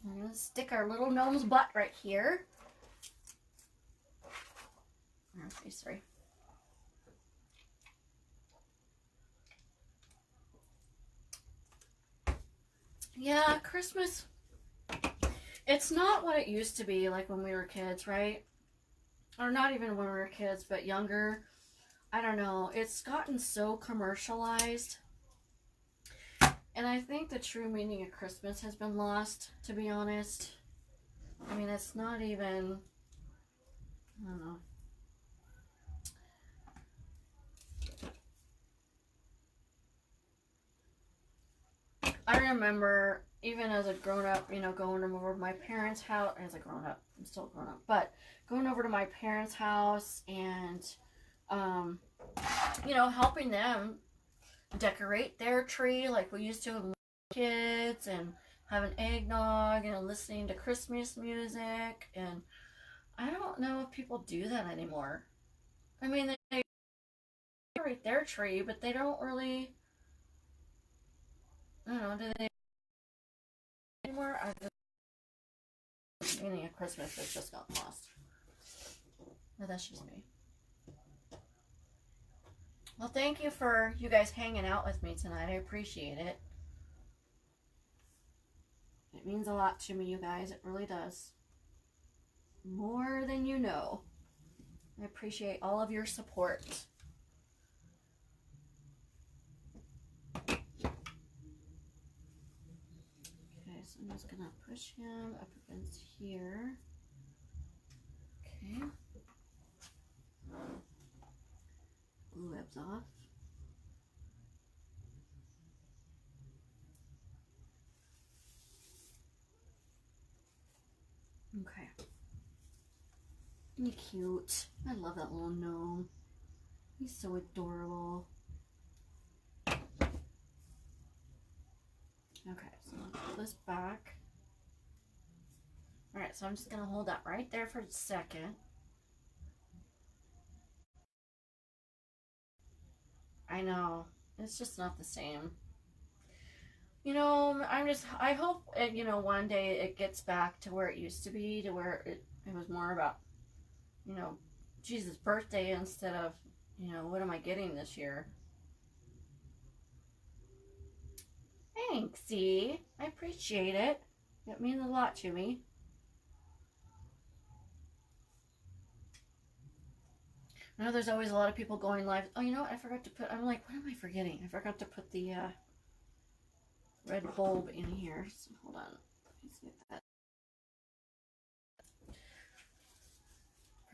we're going to stick our little gnome's butt right here. Okay, sorry. Yeah, Christmas, it's not what it used to be like when we were kids, right? Or not even when we were kids, but younger. I don't know. It's gotten so commercialized. And I think the true meaning of Christmas has been lost, to be honest. I mean, it's not even, I don't know. I remember, even as a grown-up, you know, going over to my parents' house, as a grown-up, I'm still grown up, but going over to my parents' house and, you know, helping them decorate their tree like we used to when we were kids, and having eggnog and listening to Christmas music. And I don't know if people do that anymore. I mean, they decorate their tree, but they don't really, I don't know, do they anymore? The meaning of Christmas has just gotten lost. But that's just me. Well, thank you for you guys hanging out with me tonight. I appreciate it. It means a lot to me, you guys. It really does. More than you know. I appreciate all of your support. Okay, so I'm just gonna push him up against here. Okay. Blue web's off. Okay. He's cute. I love that little gnome. He's so adorable. Okay, so I'll pull this back. Alright, so I'm just going to hold that right there for a second. I know. It's just not the same. You know, I hope, you know, one day it gets back to where it used to be, to where it was more about, you know, Jesus' birthday instead of, you know, what am I getting this year? Thanksy. I appreciate it. It means a lot to me. I know there's always a lot of people going live. Oh, you know what? I forgot to put, I'm like, what am I forgetting? I forgot to put the red bulb in here. So hold on. Let me see if that.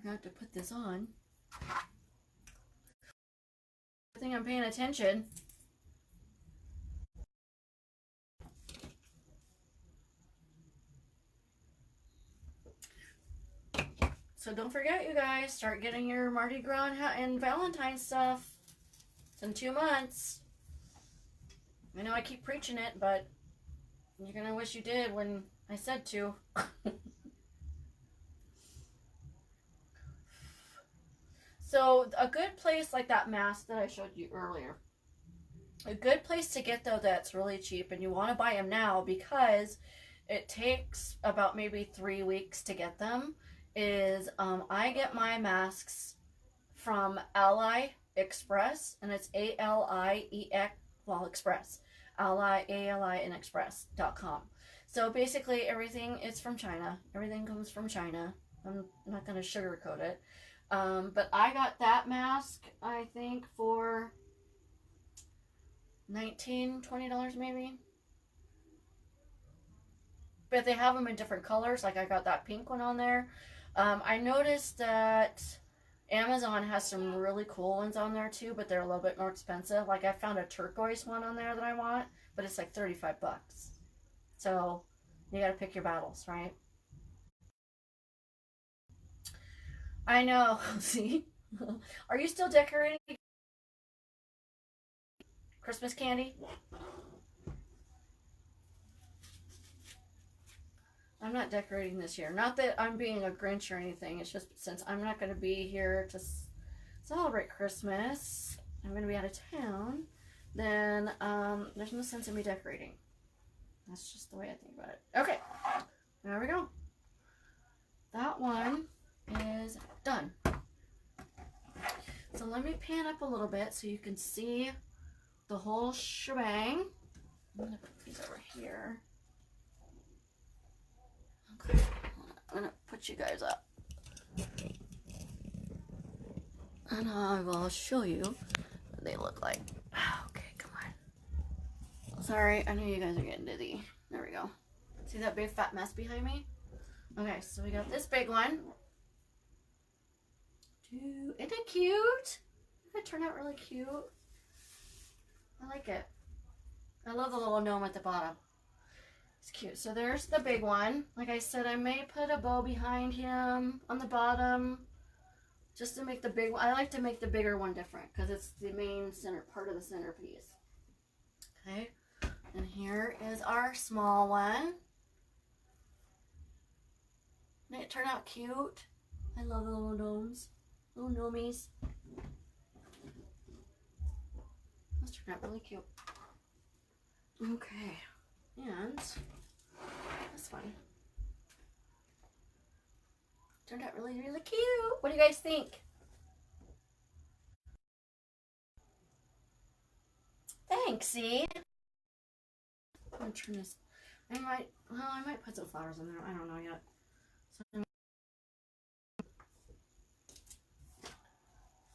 Forgot to put this on. I think I'm paying attention. So don't forget, you guys, start getting your Mardi Gras and Valentine's stuff. It's in 2 months. I know I keep preaching it, but you're going to wish you did when I said to. So a good place like that mask that I showed you earlier. A good place to get, though, that's really cheap, and you want to buy them now because it takes about maybe 3 weeks to get them, is I get my masks from Ally Express, and it's ALIEX, well, Express. Ally, ALI, and Express.com. So basically everything is from China. Everything comes from China. I'm not going to sugarcoat it. But I got that mask, I think, for $19, $20 maybe. But they have them in different colors. Like I got that pink one on there. I noticed that Amazon has some really cool ones on there too, but they're a little bit more expensive. Like I found a turquoise one on there that I want, but it's like 35 bucks. So you got to pick your battles, right? I know. See? Are you still decorating Christmas candy? I'm not decorating this year. Not that I'm being a Grinch or anything. It's just since I'm not going to be here to celebrate Christmas, I'm going to be out of town. then there's no sense in me decorating. That's just the way I think about it. Okay, there we go. That one is done. So let me pan up a little bit so you can see the whole shebang. I'm gonna put these over here. Okay, I'm gonna put you guys up. And I will show you what they look like. Okay, come on. Sorry, I know you guys are getting dizzy. There we go. See that big fat mess behind me? Okay, so we got this big one. Isn't it cute? Doesn't it turn out really cute? I like it. I love the little gnome at the bottom. It's cute. So there's the big one. Like I said, I may put a bow behind him on the bottom just to make the big one. I like to make the bigger one different because it's the main center part of the centerpiece. Okay. And here is our small one. Didn't it turn out cute? I love the little gnomes. Little gnomies. Those turned out really cute. Okay. And this one turned out really, really cute. What do you guys think? Thanks, see? I'm gonna turn this. I might put some flowers in there. I don't know yet. So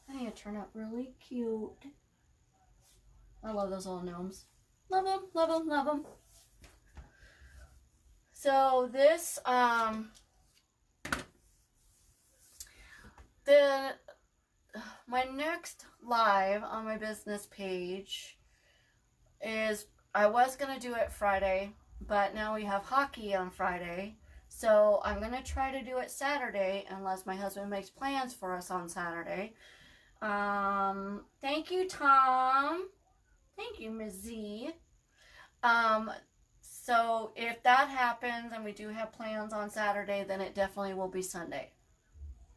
I think it turned out really cute. I love those little gnomes. Love them, love them, love them. So this, my next live on my business page is, I was going to do it Friday, but now we have hockey on Friday. So I'm going to try to do it Saturday unless my husband makes plans for us on Saturday. Thank you, Tom. Thank you, Ms. Z. So if that happens and we do have plans on Saturday, then it definitely will be Sunday.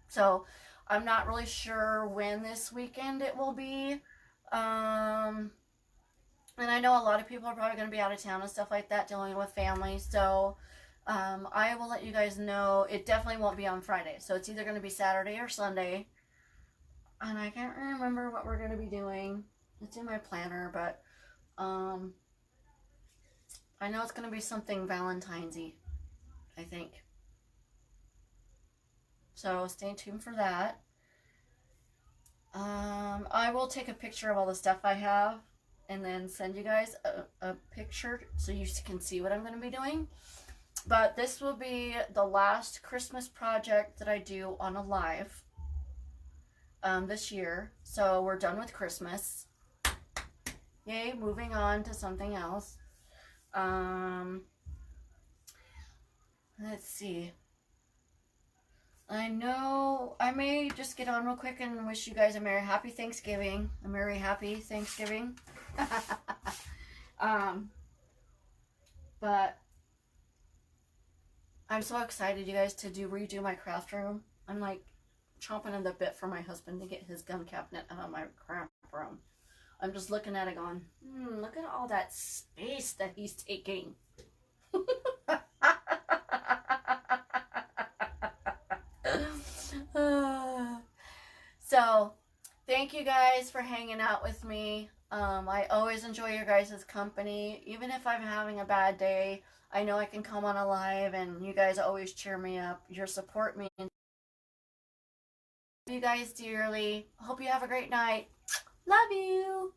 So I'm not really sure when this weekend it will be. And I know a lot of people are probably going to be out of town and stuff like that, dealing with family. So I will let you guys know. It definitely won't be on Friday. So it's either going to be Saturday or Sunday. And I can't remember what we're going to be doing. It's in my planner, but I know it's going to be something Valentine's-y, I think. So stay tuned for that. I will take a picture of all the stuff I have and then send you guys a picture so you can see what I'm going to be doing. But this will be the last Christmas project that I do on a live this year. So we're done with Christmas. Yay, moving on to something else. Let's see. I know I may just get on real quick and wish you guys a Merry Happy Thanksgiving. A Merry Happy Thanksgiving. But I'm so excited, you guys, to redo my craft room. I'm like chomping in the bit for my husband to get his gun cabinet out of my craft room. I'm just looking at it going, look at all that space that he's taking. So, thank you guys for hanging out with me. I always enjoy your guys' company. Even if I'm having a bad day, I know I can come on a live and you guys always cheer me up. You support me. Love you guys dearly. Hope you have a great night. Love you.